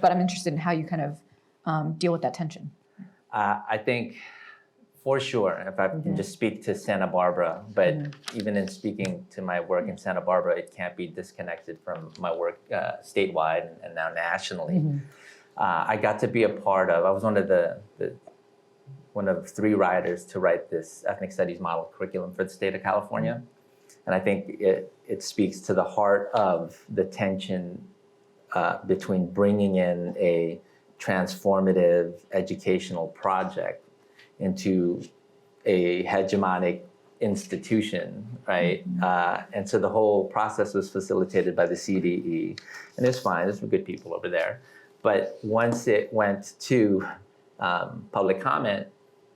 but I'm interested in how you kind of deal with that tension. I think, for sure, if I can just speak to Santa Barbara, but even in speaking to my work in Santa Barbara, it can't be disconnected from my work statewide and now nationally. I got to be a part of, I was one of 3 writers to write this ethnic studies model curriculum for the state of California. And I think it speaks to the heart of the tension between bringing in a transformative educational project into a hegemonic institution, right? And so the whole process was facilitated by the CDE, and it's fine, there's some good people over there. But once it went to public comment,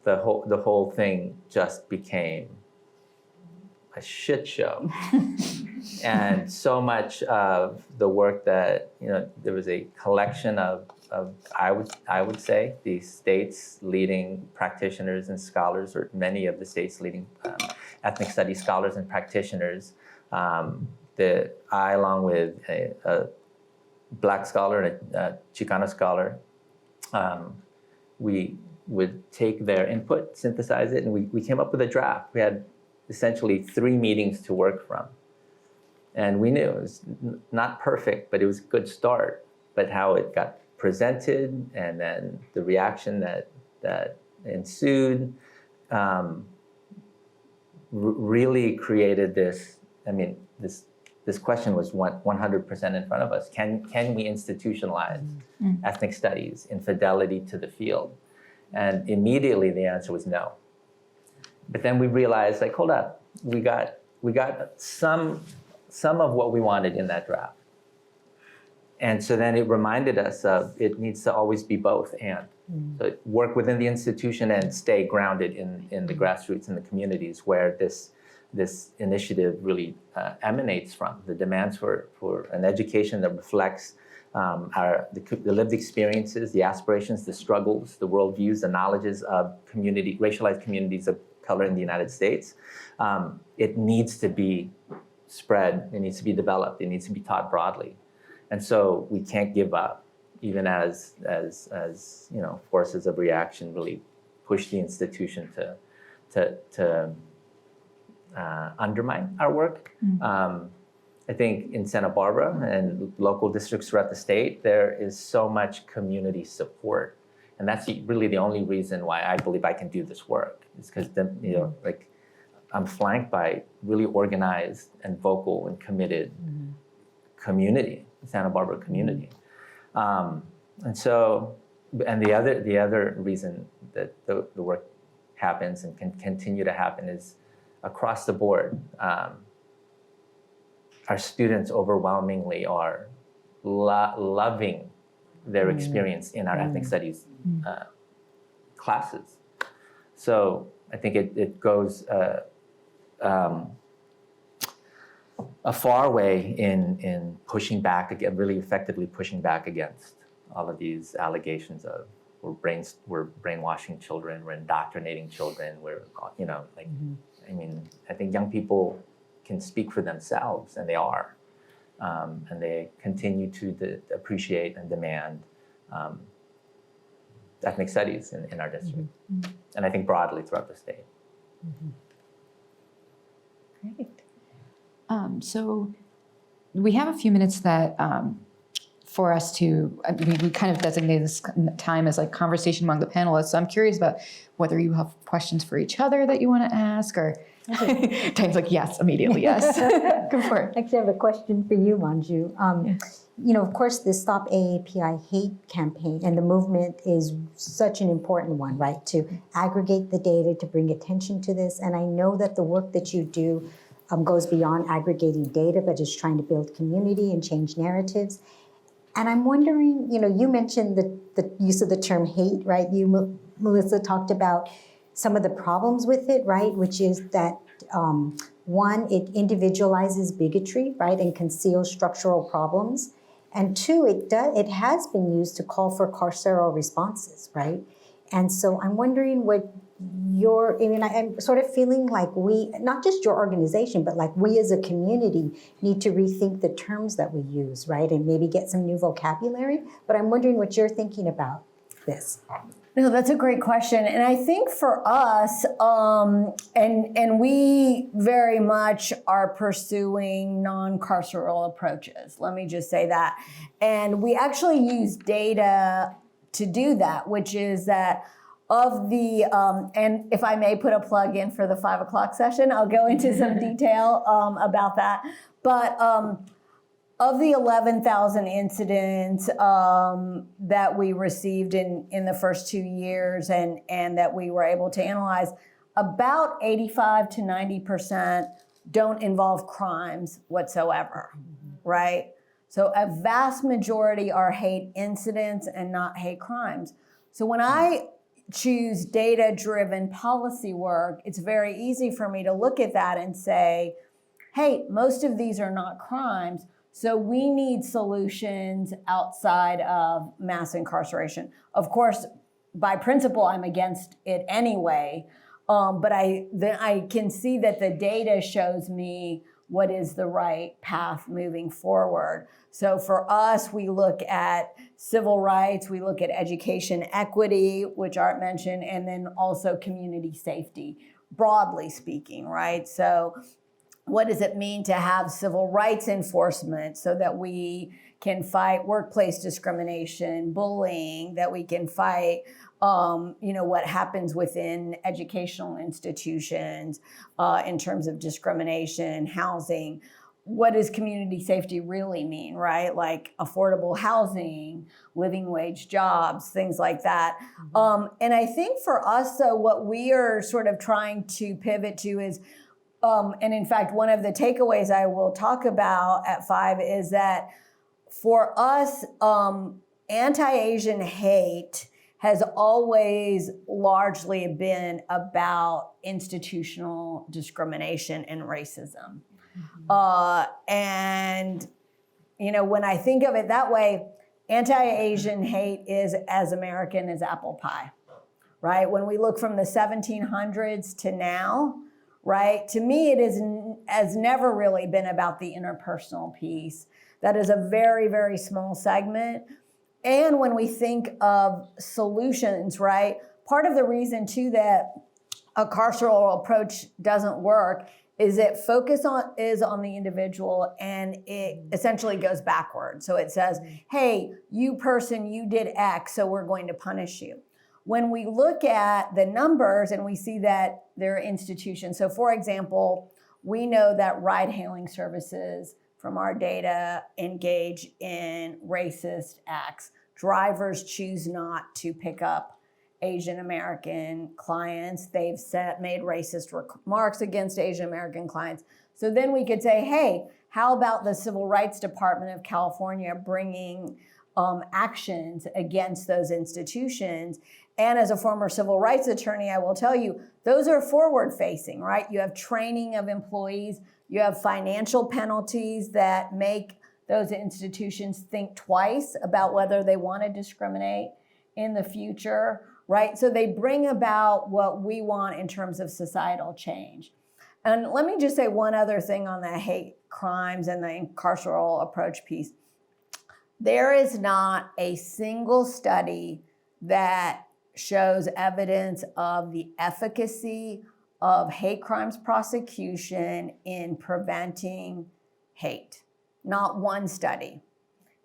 the whole thing just became a shit show. And so much of the work that, you know, there was a collection of I would say, the state's leading practitioners and scholars, or many of the state's leading ethnic studies scholars and practitioners. I, along with a Black scholar and a Chicano scholar, we would take their input, synthesize it, and we came up with a draft. We had essentially 3 meetings to work from. And we knew it was not perfect, but it was a good start. But how it got presented, and then the reaction that ensued, really created this. I mean, this question was 100% in front of us. Can we institutionalize ethnic studies in fidelity to the field? And immediately the answer was no. But then we realized, like, hold up, we got some of what we wanted in that draft. And so then it reminded us of it needs to always be both and. So work within the institution and stay grounded in the grassroots and the communities where this initiative really emanates from. The demands for an education that reflects the lived experiences, the aspirations, the struggles, the worldviews, the knowledges of racialized communities of color in the United States. It needs to be spread, it needs to be developed, it needs to be taught broadly. And so we can't give up, even as you know, forces of reaction really push the institution to undermine our work. I think in Santa Barbara and local districts throughout the state, there is so much community support. And that's really the only reason why I believe I can do this work, is because, you know, like, I'm flanked by really organized and vocal and committed community, Santa Barbara community. And so, and the other reason that the work happens and can continue to happen is across the board. Our students overwhelmingly are loving their experience in our ethnic studies classes. So I think it goes a far way in pushing back again, really effectively pushing back against all of these allegations of we're brainwashing children, we're indoctrinating children, I mean, I think young people can speak for themselves, and they are. And they continue to appreciate and demand ethnic studies in our district. And I think broadly throughout the state. Great. So we have a few minutes that for us to, we kind of designate this time as like conversation among the panelists. So I'm curious about whether you have questions for each other that you want to ask, or Time's like, yes, immediately, yes. Go for it. Actually, I have a question for you, Manju. You know, of course, the Stop AAPI Hate campaign and the movement is such an important one, right? To aggregate the data, to bring attention to this. And I know that the work that you do goes beyond aggregating data, but is trying to build community and change narratives. And I'm wondering, you know, you mentioned the use of the term hate, right? You, Melissa, talked about some of the problems with it, right? Which is that, one, it individualizes bigotry, right? And conceals structural problems. And two, it has been used to call for carceral responses, right? And so I'm wondering what I'm sort of feeling like we, not just your organization, but like we as a community need to rethink the terms that we use, right? And maybe get some new vocabulary. But I'm wondering what you're thinking about this. No, that's a great question. And I think for us, and we very much are pursuing non-carceral approaches. Let me just say that. And we actually use data to do that, which is that of the, and if I may put a plug in for the 5 o'clock session, I'll go into some detail about that. But of the 11,000 incidents that we received in the first 2 years and that we were able to analyze, about 85 to 90% don't involve crimes whatsoever, right? So a vast majority are hate incidents and not hate crimes. So when I choose data-driven policy work, it's very easy for me to look at that and say, hey, most of these are not crimes, so we need solutions outside of mass incarceration. Of course, by principle, I'm against it anyway, but I can see that the data shows me what is the right path moving forward. So for us, we look at civil rights, we look at education equity, which Art mentioned, and then also community safety, broadly speaking, right? So what does it mean to have civil rights enforcement so that we can fight workplace discrimination, bullying, that we can fight what happens within educational institutions in terms of discrimination, housing. What does community safety really mean, right? Like affordable housing, living wage jobs, things like that. And I think for us, though, what we are sort of trying to pivot to is, and in fact, one of the takeaways I will talk about at 5 is that for us, anti-Asian hate has always largely been about institutional discrimination and racism. And, when I think of it that way, anti-Asian hate is as American as apple pie, right? When we look from the 1700s to now, right? To me, it has never really been about the interpersonal piece. That is a very, very small segment. And when we think of solutions, right? Part of the reason too that a carceral approach doesn't work is it is on the individual, and it essentially goes backwards. So it says, hey, you person, you did X, so we're going to punish you. When we look at the numbers and we see that there are institutions, so for example, we know that ride-hailing services from our data engage in racist acts. Drivers choose not to pick up Asian American clients. They've made racist remarks against Asian American clients. So then we could say, hey, how about the Civil Rights Department of California bringing actions against those institutions? And as a former civil rights attorney, I will tell you, those are forward facing, right? You have training of employees, you have financial penalties that make those institutions think twice about whether they want to discriminate in the future, right? So they bring about what we want in terms of societal change. And let me just say one other thing on the hate crimes and the carceral approach piece. There is not a single study that shows evidence of the efficacy of hate crimes prosecution in preventing hate. Not one study.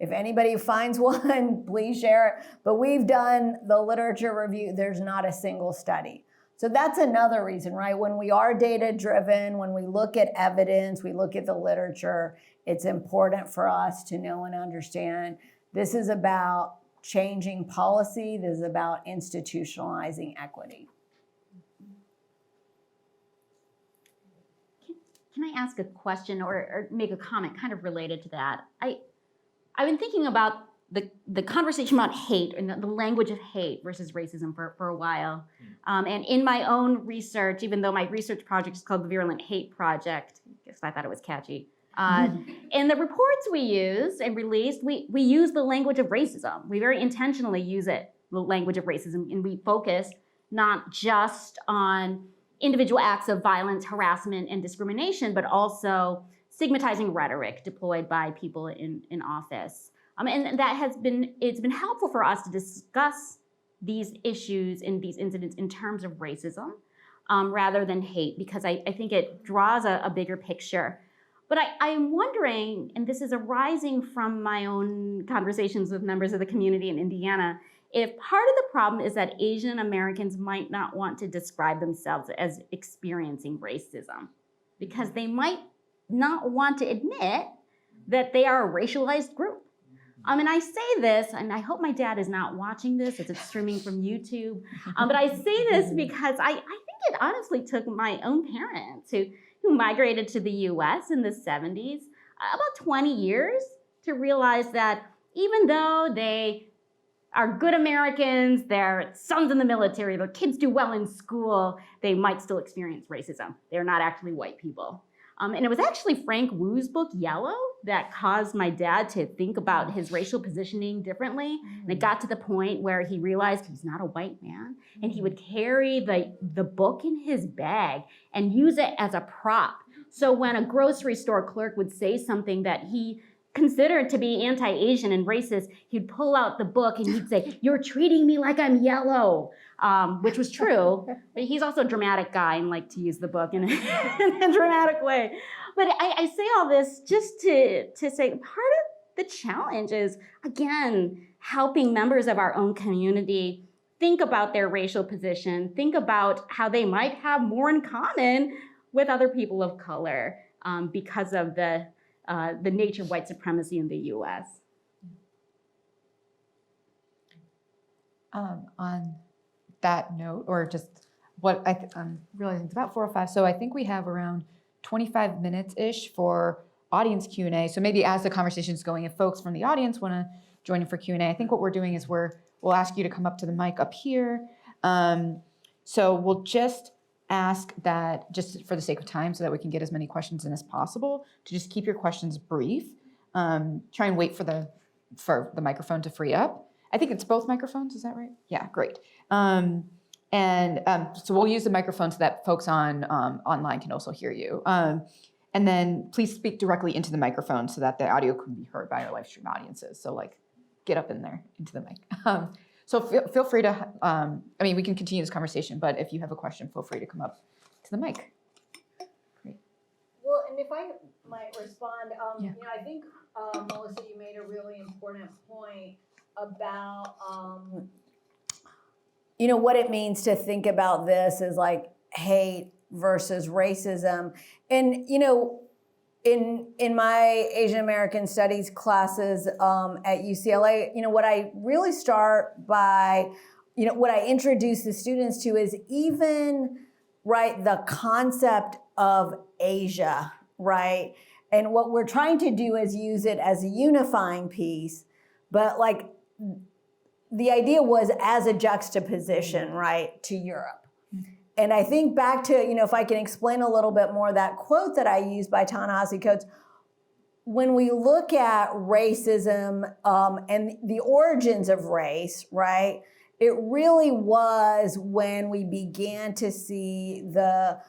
If anybody finds one, please share it. But we've done the literature review. There's not a single study. So that's another reason, right? When we are data driven, when we look at evidence, we look at the literature, it's important for us to know and understand this is about changing policy. This is about institutionalizing equity. Can I ask a question or make a comment kind of related to that? I've been thinking about the conversation about hate and the language of hate versus racism for a while. And in my own research, even though my research project is called the Virulent Hate Project, because I thought it was catchy, in the reports we used and released, we use the language of racism. We very intentionally use it, the language of racism, and we focus not just on individual acts of violence, harassment, and discrimination, but also stigmatizing rhetoric deployed by people in office. And that it's been helpful for us to discuss these issues and these incidents in terms of racism rather than hate, because I think it draws a bigger picture. But I'm wondering, and this is arising from my own conversations with members of the community in Indiana, if part of the problem is that Asian Americans might not want to describe themselves as experiencing racism, because they might not want to admit that they are a racialized group. And I say this, and I hope my dad is not watching this as it's streaming from YouTube, but I say this because I think it honestly took my own parents who migrated to the US in the 70s, about 20 years to realize that even though they are good Americans, they're sons in the military, their kids do well in school, they might still experience racism. They're not actually white people. And it was actually Frank Wu's book, Yellow, that caused my dad to think about his racial positioning differently. And it got to the point where he realized he's not a white man, and he would carry the book in his bag and use it as a prop. So when a grocery store clerk would say something that he considered to be anti-Asian and racist, he'd pull out the book and he'd say, "You're treating me like I'm yellow," which was true. But he's also a dramatic guy and liked to use the book in a dramatic way. But I say all this just to say part of the challenge is, again, helping members of our own community think about their racial position, think about how they might have more in common with other people of color because of the nature of white supremacy in the US. On that note, or just what I'm realizing it's about 4 or 5, so I think we have around 25 minutes-ish for audience Q&A. So maybe as the conversation is going, if folks from the audience want to join in for Q&A, I think what we're doing is we'll ask you to come up to the mic up here. So we'll just ask that, just for the sake of time, so that we can get as many questions in as possible, to just keep your questions brief. Try and wait for the microphone to free up. I think it's both microphones, is that right? Yeah, great. So we'll use the microphone so that folks online can also hear you. And then please speak directly into the microphone so that the audio can be heard by our live stream audiences. So get up in there into the mic. So feel free to, we can continue this conversation, but if you have a question, feel free to come up to the mic. Great. Well, and if I might respond, Yeah. I think, Melissa, you made a really important point about, what it means to think about this as like hate versus racism. And, in my Asian American Studies classes at UCLA, what I really start by, what I introduce the students to is even, right, the concept of Asia, right? And what we're trying to do is use it as a unifying piece, but the idea was as a juxtaposition, right, to Europe. And I think back to, if I can explain a little bit more, that quote that I used by Ta-Nehisi Coates, when we look at racism and the origins of race, right, it really was when we began to see the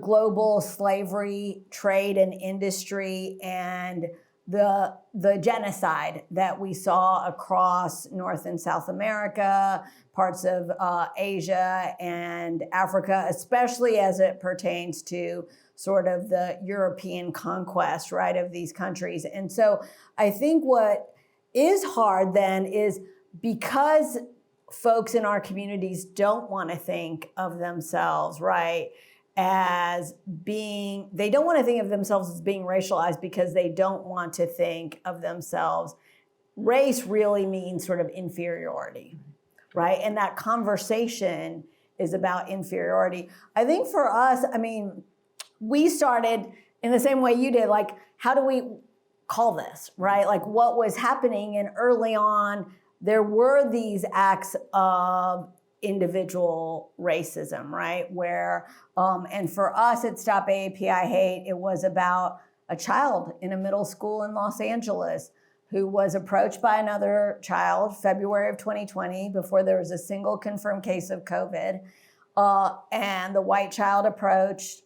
global slavery trade and industry and the genocide that we saw across North and South America, parts of Asia and Africa, especially as it pertains to sort of the European conquest, right, of these countries. And so I think what is hard then is because folks in our communities don't want to think of themselves, right, as being, they don't want to think of themselves as being racialized because they don't want to think of themselves. Race really means sort of inferiority, right? And that conversation is about inferiority. I think for us, I mean, we started in the same way you did, like, how do we call this, right? Like what was happening, and early on, there were these acts of individual racism, right? Where, and for us at Stop AAPI Hate, it was about a child in a middle school in Los Angeles who was approached by another child, February of 2020, before there was a single confirmed case of COVID. And the white child approached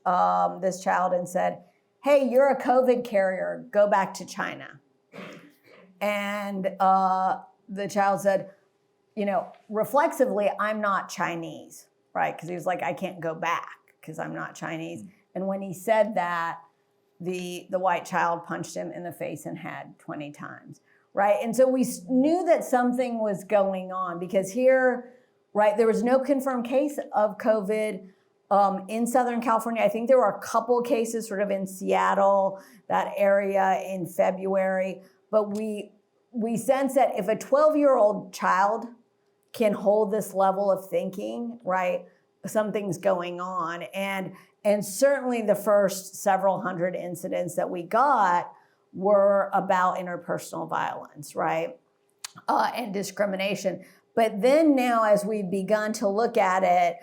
this child and said, hey, you're a COVID carrier, go back to China. And the child said, reflexively, I'm not Chinese, right? Because he was like, I can't go back because I'm not Chinese. And when he said that, the white child punched him in the face and head 20 times, right? And so we knew that something was going on because here, right, there was no confirmed case of COVID in Southern California. I think there were a couple cases sort of in Seattle, that area in February. But we sense that if a 12-year-old child can hold this level of thinking, right, something's going on. And certainly the first several hundred incidents that we got were about interpersonal violence, right, and discrimination. But then now, as we've begun to look at it,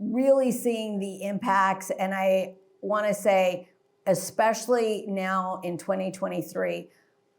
really seeing the impacts, and I want to say, especially now in 2023,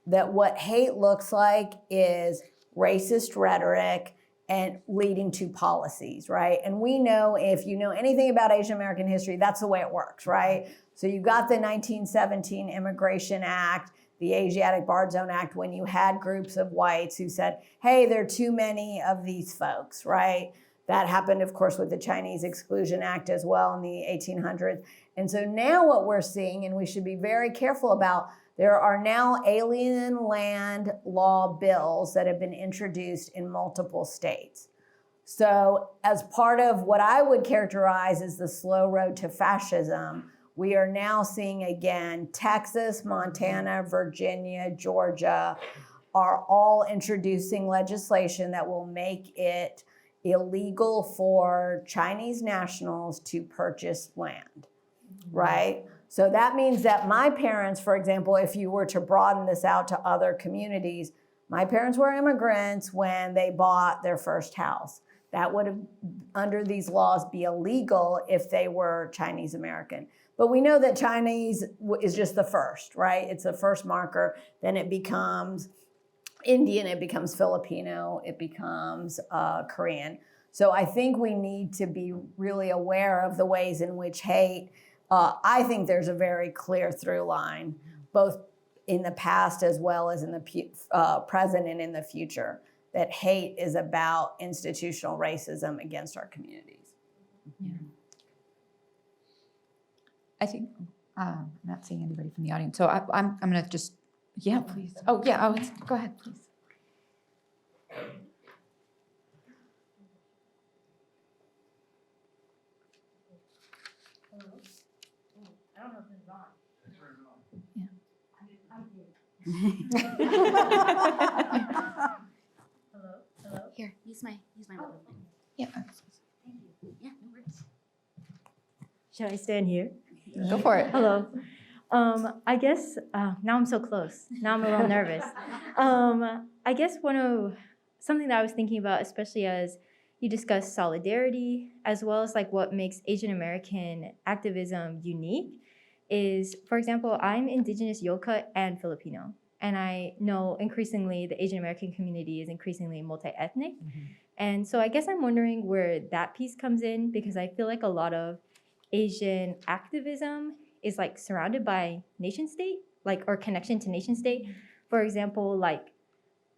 that what hate looks like is racist rhetoric and leading to policies, right? And we know, if you know anything about Asian American history, that's the way it works, right? So you got the 1917 Immigration Act, the Asiatic Barred Zone Act, when you had groups of whites who said, hey, there are too many of these folks, right? That happened, of course, with the Chinese Exclusion Act as well in the 1800s. And so now what we're seeing, and we should be very careful about, there are now alien land law bills that have been introduced in multiple states. So as part of what I would characterize as the slow road to fascism, we are now seeing again, Texas, Montana, Virginia, Georgia are all introducing legislation that will make it illegal for Chinese nationals to purchase land, right? So that means that my parents, for example, if you were to broaden this out to other communities, my parents were immigrants when they bought their first house. That would have, under these laws, be illegal if they were Chinese American. But we know that Chinese is just the first, right? It's the first marker. Then it becomes Indian, it becomes Filipino, it becomes Korean. So I think we need to be really aware of the ways in which hate, I think there's a very clear through line, both in the past as well as in the present and in the future, that hate is about institutional racism against our communities. Yeah. I think, I'm not seeing anybody from the audience, so I'm going to just, yeah, please. Oh, yeah, go ahead, please. I don't know if it's on. Hello? Here, use my microphone. Yeah. Yeah, no worries. Should I stand here? Go for it. Hello. I guess now I'm so close. Now I'm a little nervous. I guess one of something that I was thinking about, especially as you discuss solidarity, as well as like what makes Asian American activism unique, is, for example, I'm Indigenous Yoruba and Filipino. And I know increasingly the Asian American community is increasingly multi-ethnic. And so I guess I'm wondering where that piece comes in, because I feel like a lot of Asian activism is like surrounded by nation state, like, or connection to nation state. For example, like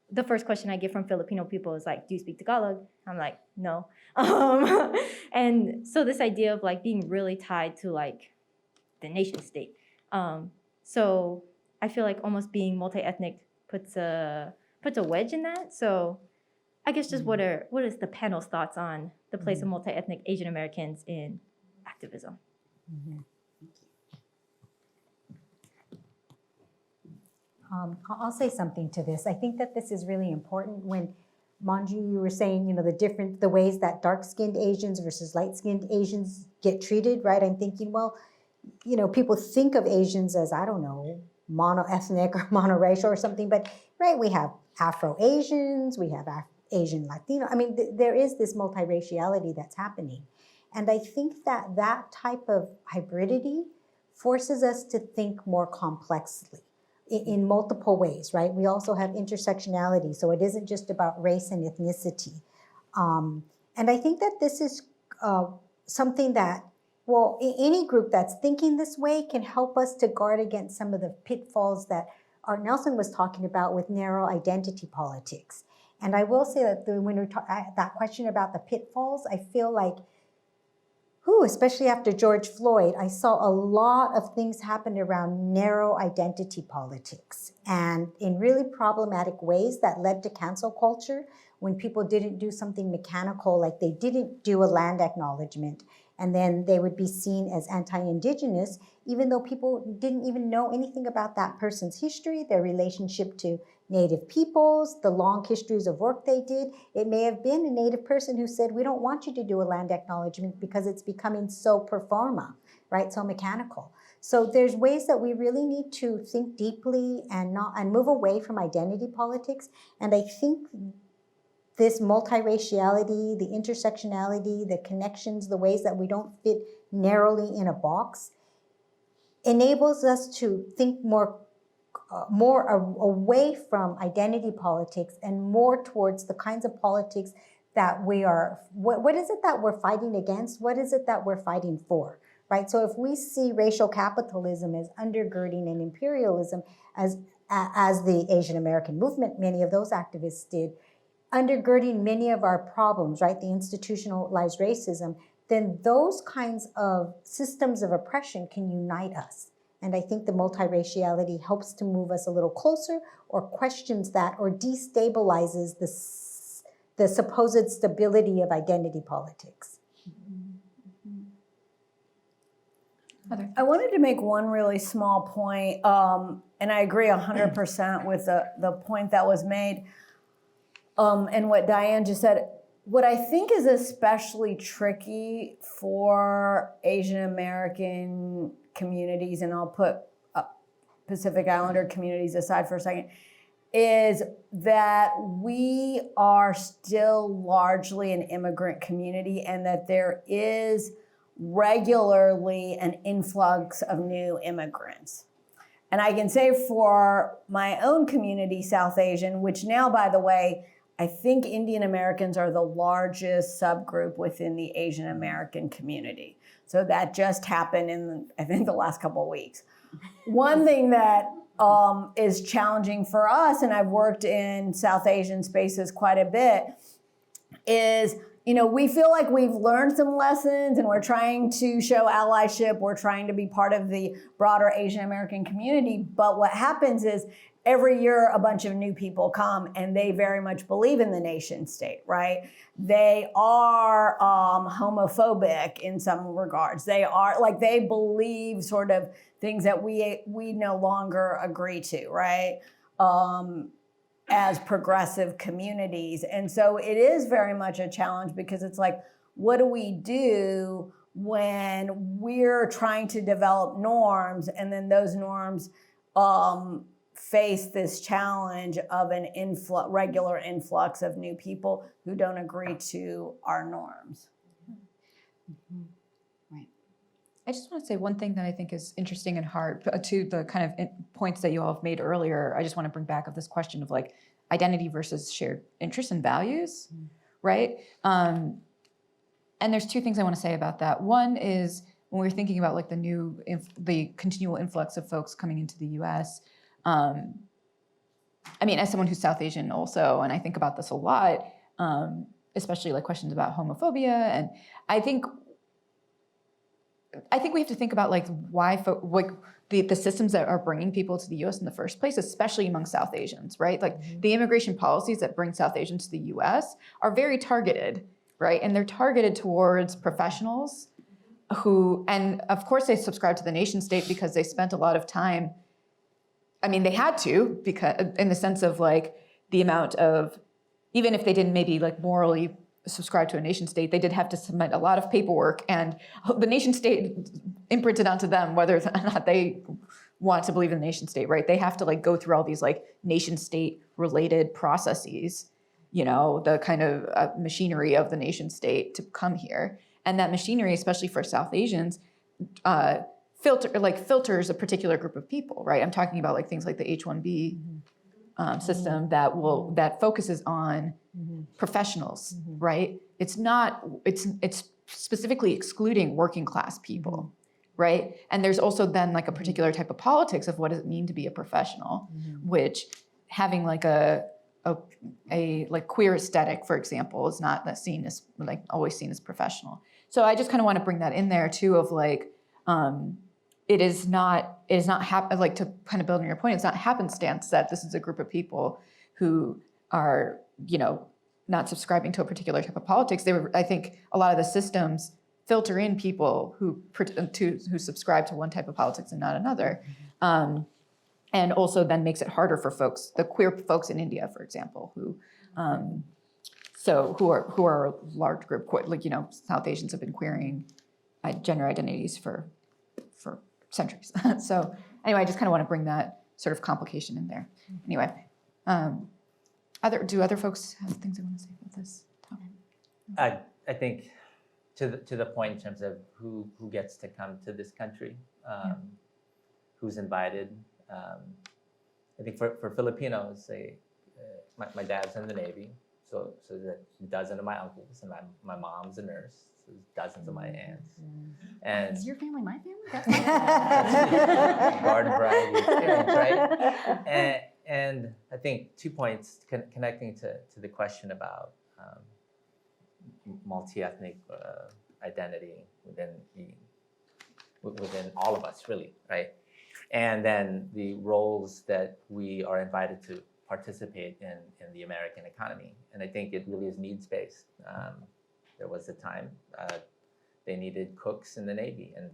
the first question I get from Filipino people is like, do you speak Tagalog? I'm like, no. And so this idea of like being really tied to like the nation state. So I feel like almost being multi-ethnic puts a wedge in that. So I guess just what is the panel's thoughts on the place of multi-ethnic Asian Americans in activism? I'll say something to this. I think that this is really important. When Manju, you were saying, you know, the ways that dark-skinned Asians versus light-skinned Asians get treated, right? I'm thinking, well, you know, people think of Asians as, I don't know, mono-ethnic or monoracial or something, but right, we have Afro-Asians, we have Asian Latino. I mean, there is this multiraciality that's happening. And I think that that type of hybridity forces us to think more complexly in multiple ways, right? We also have intersectionality, so it isn't just about race and ethnicity. And I think that this is something that, well, any group that's thinking this way can help us to guard against some of the pitfalls that Art Nelson was talking about with narrow identity politics. And I will say that when we that question about the pitfalls, I feel like, especially after George Floyd, I saw a lot of things happen around narrow identity politics and in really problematic ways that led to cancel culture when people didn't do something mechanical, like they didn't do a land acknowledgement, and then they would be seen as anti-Indigenous, even though people didn't even know anything about that person's history, their relationship to Native peoples, the long histories of work they did. It may have been a Native person who said, we don't want you to do a land acknowledgement because it's becoming so pro forma, right? So mechanical. So there's ways that we really need to think deeply and move away from identity politics. And I think this multiraciality, the intersectionality, the connections, the ways that we don't fit narrowly in a box enables us to think more away from identity politics and more towards the kinds of politics that we are, what is it that we're fighting against? What is it that we're fighting for, right? So if we see racial capitalism as undergirding and imperialism, as the Asian American movement, many of those activists did, undergirding many of our problems, right? The institutionalized racism, then those kinds of systems of oppression can unite us. And I think the multiraciality helps to move us a little closer, or questions that, or destabilizes the supposed stability of identity politics. I wanted to make one really small point, and I agree 100% with the point that was made, and what Diane just said. What I think is especially tricky for Asian American communities, and I'll put Pacific Islander communities aside for a second, is that we are still largely an immigrant community, and that there is regularly an influx of new immigrants. And I can say for my own community, South Asian, which now, by the way, I think Indian Americans are the largest subgroup within the Asian American community. So that just happened in, I think, the last couple of weeks. One thing that is challenging for us, and I've worked in South Asian spaces quite a bit, is, you know, we feel like we've learned some lessons and we're trying to show allyship, we're trying to be part of the broader Asian American community, but what happens is every year a bunch of new people come and they very much believe in the nation state, right? They are homophobic in some regards. They are, like, they believe sort of things that we no longer agree to, right? As progressive communities. And so it is very much a challenge, because it's like, what do we do when we're trying to develop norms and then those norms face this challenge of an regular influx of new people who don't agree to our norms. I just want to say one thing that I think is interesting and hard to the kind of points that you all have made earlier. I just want to bring back of this question of like identity versus shared interests and values, right? And there's two things I want to say about that. One is when we're thinking about like the continual influx of folks coming into the U.S. I mean, as someone who's South Asian also, and I think about this a lot, especially like questions about homophobia, and I think we have to think about like why the systems that are bringing people to the U.S. in the first place, especially among South Asians, right? Like the immigration policies that bring South Asians to the U.S. are very targeted, right? And they're targeted towards professionals who, and of course they subscribe to the nation state because they spent a lot of time. I mean, they had to, because in the sense of like the amount of, even if they didn't maybe like morally subscribe to a nation state, they did have to submit a lot of paperwork, and the nation state imprinted onto them whether or not they want to believe in the nation state, right? They have to like go through all these like nation state related processes, you know, the kind of machinery of the nation state to come here. And that machinery, especially for South Asians, filters a particular group of people, right? I'm talking about like things like the H-1B system that focuses on professionals, right? It's specifically excluding working class people, right? And there's also then like a particular type of politics of what does it mean to be a professional, which having like a like queer aesthetic, for example, is not seen as like always seen as professional. So I just kind of want to bring that in there too, of like, it is not like, to kind of build on your point, it's not happenstance that this is a group of people who are, you know, not subscribing to a particular type of politics. I think a lot of the systems filter in people who subscribe to one type of politics and not another. And also then makes it harder for folks, the queer folks in India, for example, who are a large group, like, you know, South Asians have been queering gender identities for centuries. So anyway, I just kind of want to bring that sort of complication in there. Anyway, do other folks have things they want to say about this topic? I think to the point in terms of who gets to come to this country, who's invited. I think for Filipinos, my dad's in the Navy, so there's a dozen of my uncles, and my mom's a nurse. So there's dozens of my aunts. And Is your family my family? That's garden variety experience, right? And I think 2 points connecting to the question about multi-ethnic identity within all of us, really, right? And then the roles that we are invited to participate in the American economy. And I think it really is needs-based. There was a time they needed cooks in the Navy, and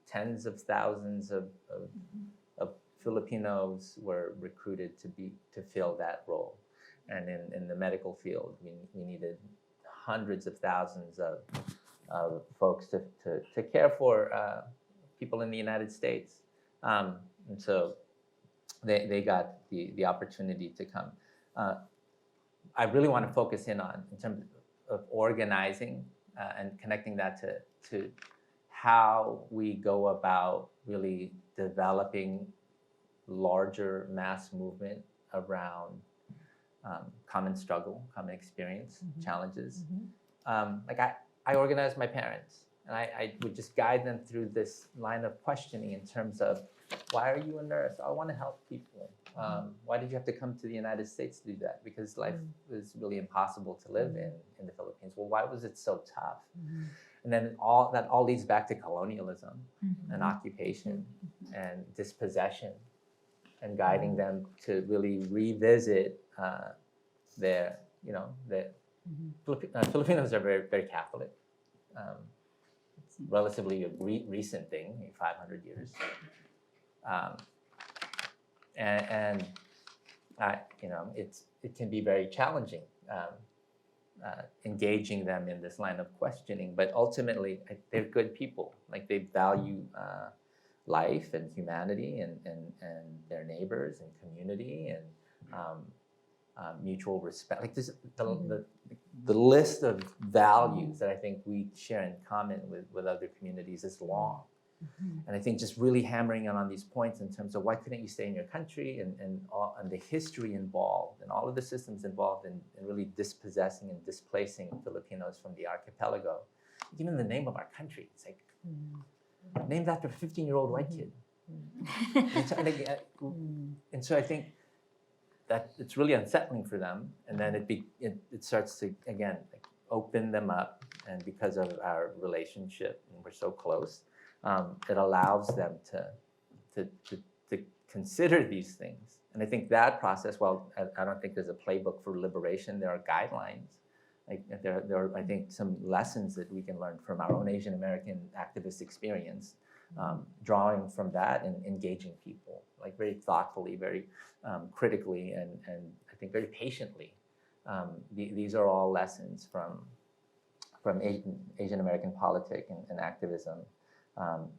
tens of thousands of Filipinos were recruited to fill that role. And in the medical field, we needed hundreds of thousands of folks to care for people in the United States. And so they got the opportunity to come. I really want to focus in terms of organizing and connecting that to how we go about really developing larger mass movement around common struggle, common experience, challenges. Like I organized my parents, and I would just guide them through this line of questioning in terms of, why are you a nurse? I want to help people. Why did you have to come to the United States to do that? Because life was really impossible to live in the Philippines. Well, why was it so tough? And then all leads back to colonialism and occupation and dispossession, and guiding them to really revisit their, you know, Filipinos are very, very Catholic. It's relatively a recent thing, 500 years. You know, it can be very challenging engaging them in this line of questioning, but ultimately they're good people. Like they value life and humanity and their neighbors and community and mutual respect. Like this, the list of values that I think we share in common with other communities is long. And I think just really hammering on these points in terms of why couldn't you stay in your country and the history involved and all of the systems involved in really dispossessing and displacing Filipinos from the archipelago. Even the name of our country, it's like named after a 15-year-old white kid. And so I think that it's really unsettling for them, and then it starts to again like, open them up, and because of our relationship and we're so close, it allows them to consider these things. And I think that process, well, I don't think there's a playbook for liberation. There are guidelines. Like there are, I think, some lessons that we can learn from our own Asian American activist experience, drawing from that and engaging people, like very thoughtfully, very critically, and I think very patiently. These are all lessons from Asian American politics and activism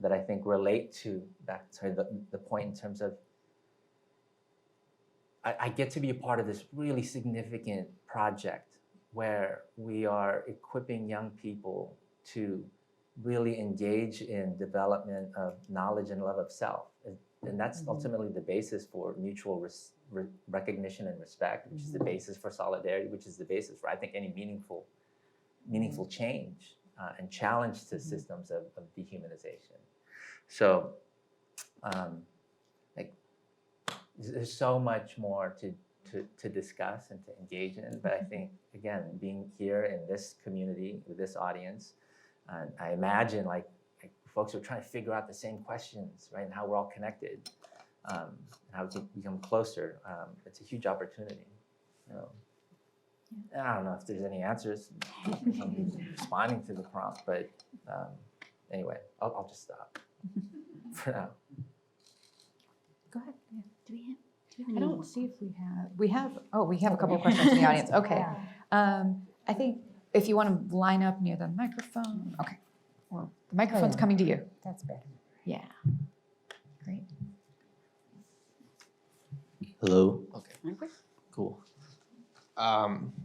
that I think relate to the point in terms of I get to be a part of this really significant project where we are equipping young people to really engage in development of knowledge and love of self. And that's ultimately the basis for mutual recognition and respect, which is the basis for solidarity, which is the basis for, I think, any meaningful change and challenge to systems of dehumanization. So like, there's so much more to discuss and to engage in, but I think, again, being here in this community with this audience, I imagine like folks are trying to figure out the same questions, right, and how we're all connected, and how we can become closer. It's a huge opportunity. I don't know if there's any answers. I'm responding to the prompt, but anyway, I'll just stop for now. Go ahead. Yeah. Do we have I any don't more? see if we have, we have a couple of questions in the audience. Okay. I think if you want to line up near the microphone, okay. Or the microphone's coming to you. That's better. Yeah. Great. Hello. Okay. Margaret? Cool.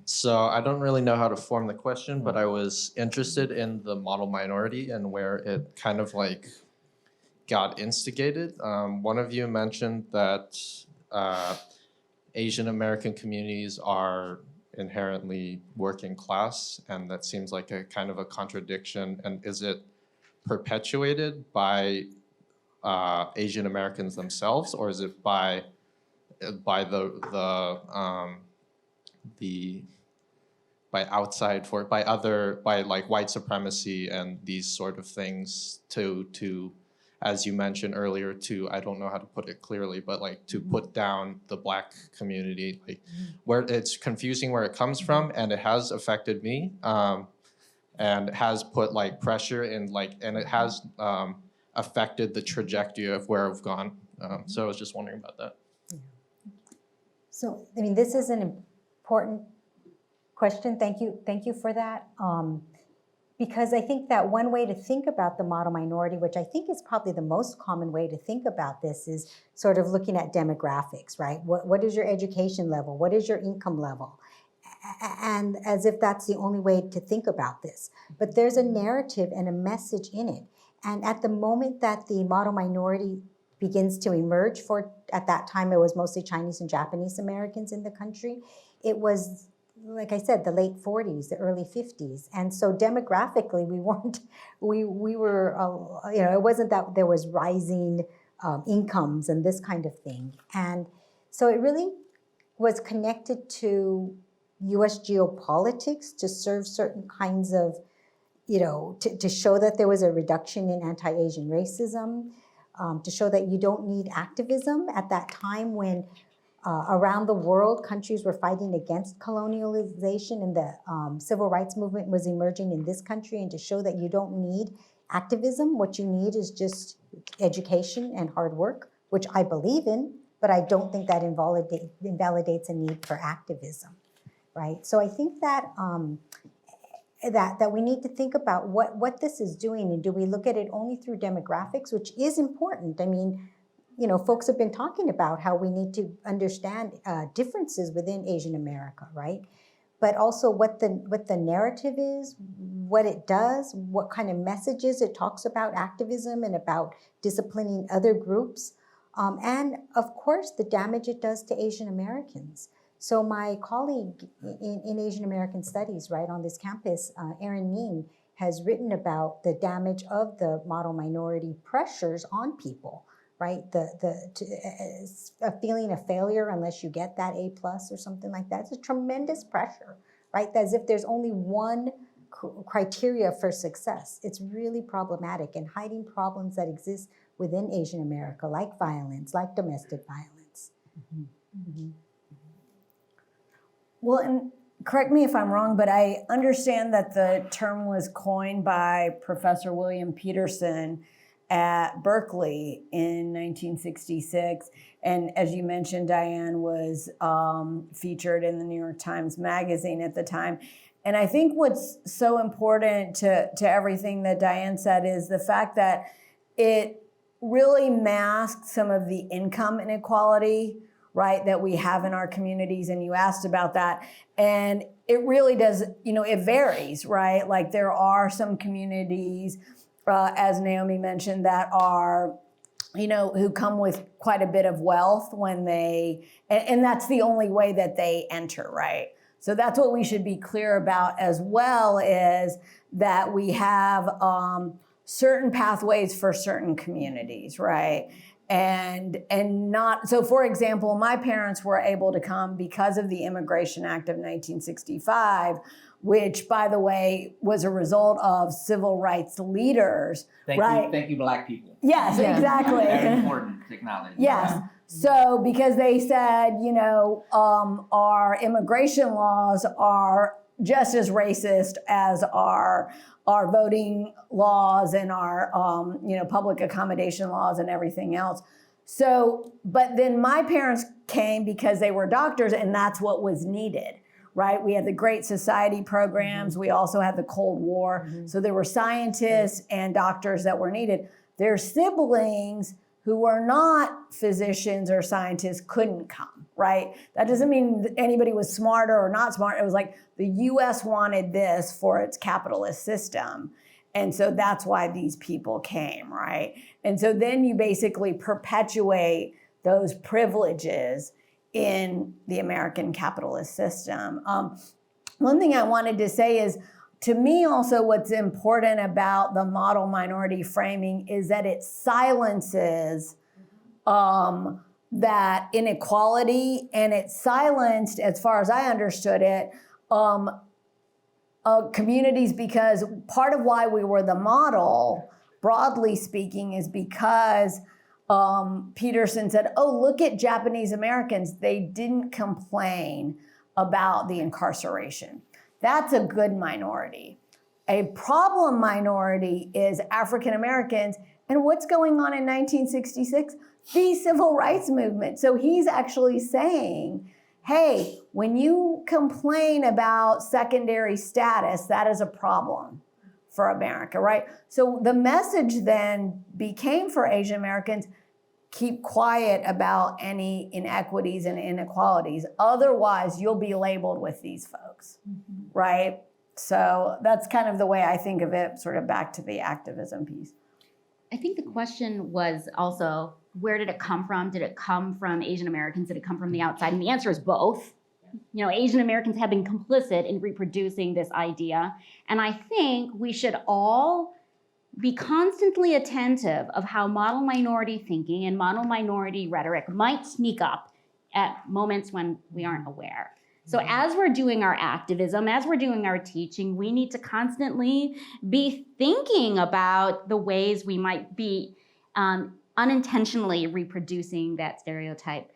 So I don't really know how to form the question, but I was interested in the model minority and where it kind of like got instigated. One of you mentioned that Asian American communities are inherently working class, and that seems like a kind of a contradiction. And is it perpetuated by Asian Americans themselves, or is it by like white supremacy and these sort of things to as you mentioned earlier, to, I don't know how to put it clearly, but like to put down the Black community, like where it's confusing where it comes from, and it has affected me, and has put like pressure in and it has affected the trajectory of where I've gone. So I was just wondering about that. So, I mean, this is an important question. Thank you for that. Because I think that one way to think about the model minority, which I think is probably the most common way to think about this, is sort of looking at demographics, right? What is your education level? What is your income level? And as if that's the only way to think about this. But there's a narrative and a message in it. And at the moment that the model minority begins to emerge, at that time it was mostly Chinese and Japanese Americans in the country, it was, like I said, the late 40s, the early 50s. And so demographically, we were, it wasn't that there was rising incomes and this kind of thing. And so it really was connected to US geopolitics to serve certain kinds of, to show that there was a reduction in anti-Asian racism, to show that you don't need activism at that time when around the world, countries were fighting against colonialization, and the civil rights movement was emerging in this country, and to show that you don't need activism. What you need is just education and hard work, which I believe in, but I don't think that invalidates a need for activism, right? So I think that that we need to think about what this is doing, and do we look at it only through demographics, which is important. I mean, you know, folks have been talking about how we need to understand differences within Asian America, right? But also what the narrative is, what it does, what kind of messages it talks about activism and about disciplining other groups, and of course the damage it does to Asian Americans. So my colleague in Asian American Studies, right, on this campus, Erin Ning, has written about the damage of the model minority pressures on people, right? A feeling of failure unless you get that A+ or something like that. It's a tremendous pressure, right? As if there's only one criteria for success. It's really problematic and hiding problems that exist within Asian America, like violence, like domestic violence. Well, and correct me if I'm wrong, but I understand that the term was coined by Professor William Peterson at Berkeley in 1966. And as you mentioned, Diane was featured in the New York Times Magazine at the time. And I think what's so important to everything that Diane said is the fact that it really masks some of the income inequality, right, that we have in our communities. And you asked about that. And it really does, you know, it varies, right? Like there are some communities, as Naomi mentioned, that are, you know, who come with quite a bit of wealth when they, and that's the only way that they enter, right? So that's what we should be clear about as well, is that we have certain pathways for certain communities, right? And not, so for example, my parents were able to come because of the Immigration Act of 1965, which, by the way, was a result of civil rights leaders, right? Thank you, Black people. Yes, Yeah. exactly. Very important to acknowledge. Yes. So because they said, you know, our immigration laws are just as racist as our voting laws and our, you know, public accommodation laws and everything else. So, but then my parents came because they were doctors, and that's what was needed, right? We had the Great Society programs. We also had the Cold War. So there were scientists and doctors that were needed. Their siblings who were not physicians or scientists couldn't come, right? That doesn't mean anybody was smarter or not smart. It was like the US wanted this for its capitalist system. And so that's why these people came, right? And so then you basically perpetuate those privileges in the American capitalist system. One thing I wanted to say is, to me also what's important about the model minority framing is that it silences that inequality, and it silenced, as far as I understood it, communities, because part of why we were the model, broadly speaking, is because Peterson said, oh, look at Japanese Americans. They didn't complain about the incarceration. That's a good minority. A problem minority is African Americans. And what's going on in 1966? The civil rights movement. So he's actually saying, hey, when you complain about secondary status, that is a problem for America, right? So the message then became for Asian Americans, keep quiet about any inequities and inequalities. Otherwise, you'll be labeled with these folks, right? So that's kind of the way I think of it, sort of back to the activism piece. I think the question was also, where did it come from? Did it come from Asian Americans? Did it come from the outside? And the answer is both. You know, Asian Americans have been complicit in reproducing this idea. And I think we should all be constantly attentive of how model minority thinking and model minority rhetoric might sneak up at moments when we aren't aware. So as we're doing our activism, as we're doing our teaching, we need to constantly be thinking about the ways we might be unintentionally reproducing that stereotype.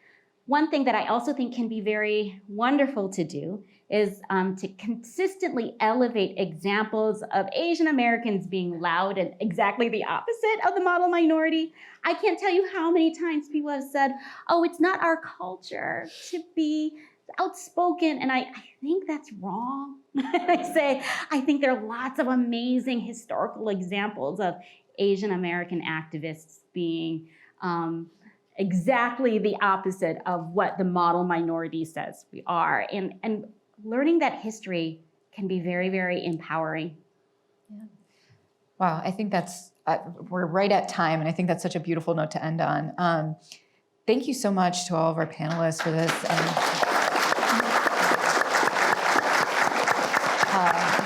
One thing that I also think can be very wonderful to do is to consistently elevate examples of Asian Americans being loud and exactly the opposite of the model minority. I can't tell you how many times people have said, oh, it's not our culture to be outspoken, and I think that's wrong. I think there are lots of amazing historical examples of Asian American activists being exactly the opposite of what the model minority says we are. And learning that history can be very, very empowering. Wow, I think that's, we're right at time, and I think that's such a beautiful note to end on. Thank you so much to all of our panelists for this.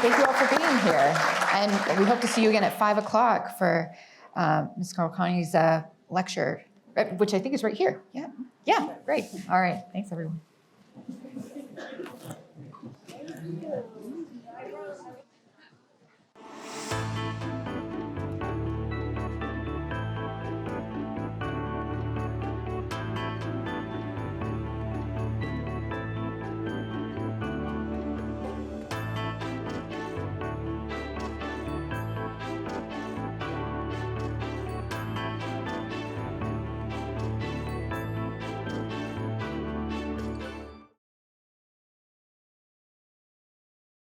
Thank you all for being here. And we hope to see you again at 5 o'clock for Ms. Kawakami's lecture, which I think is right here. Yeah, yeah, great. All right, thanks everyone.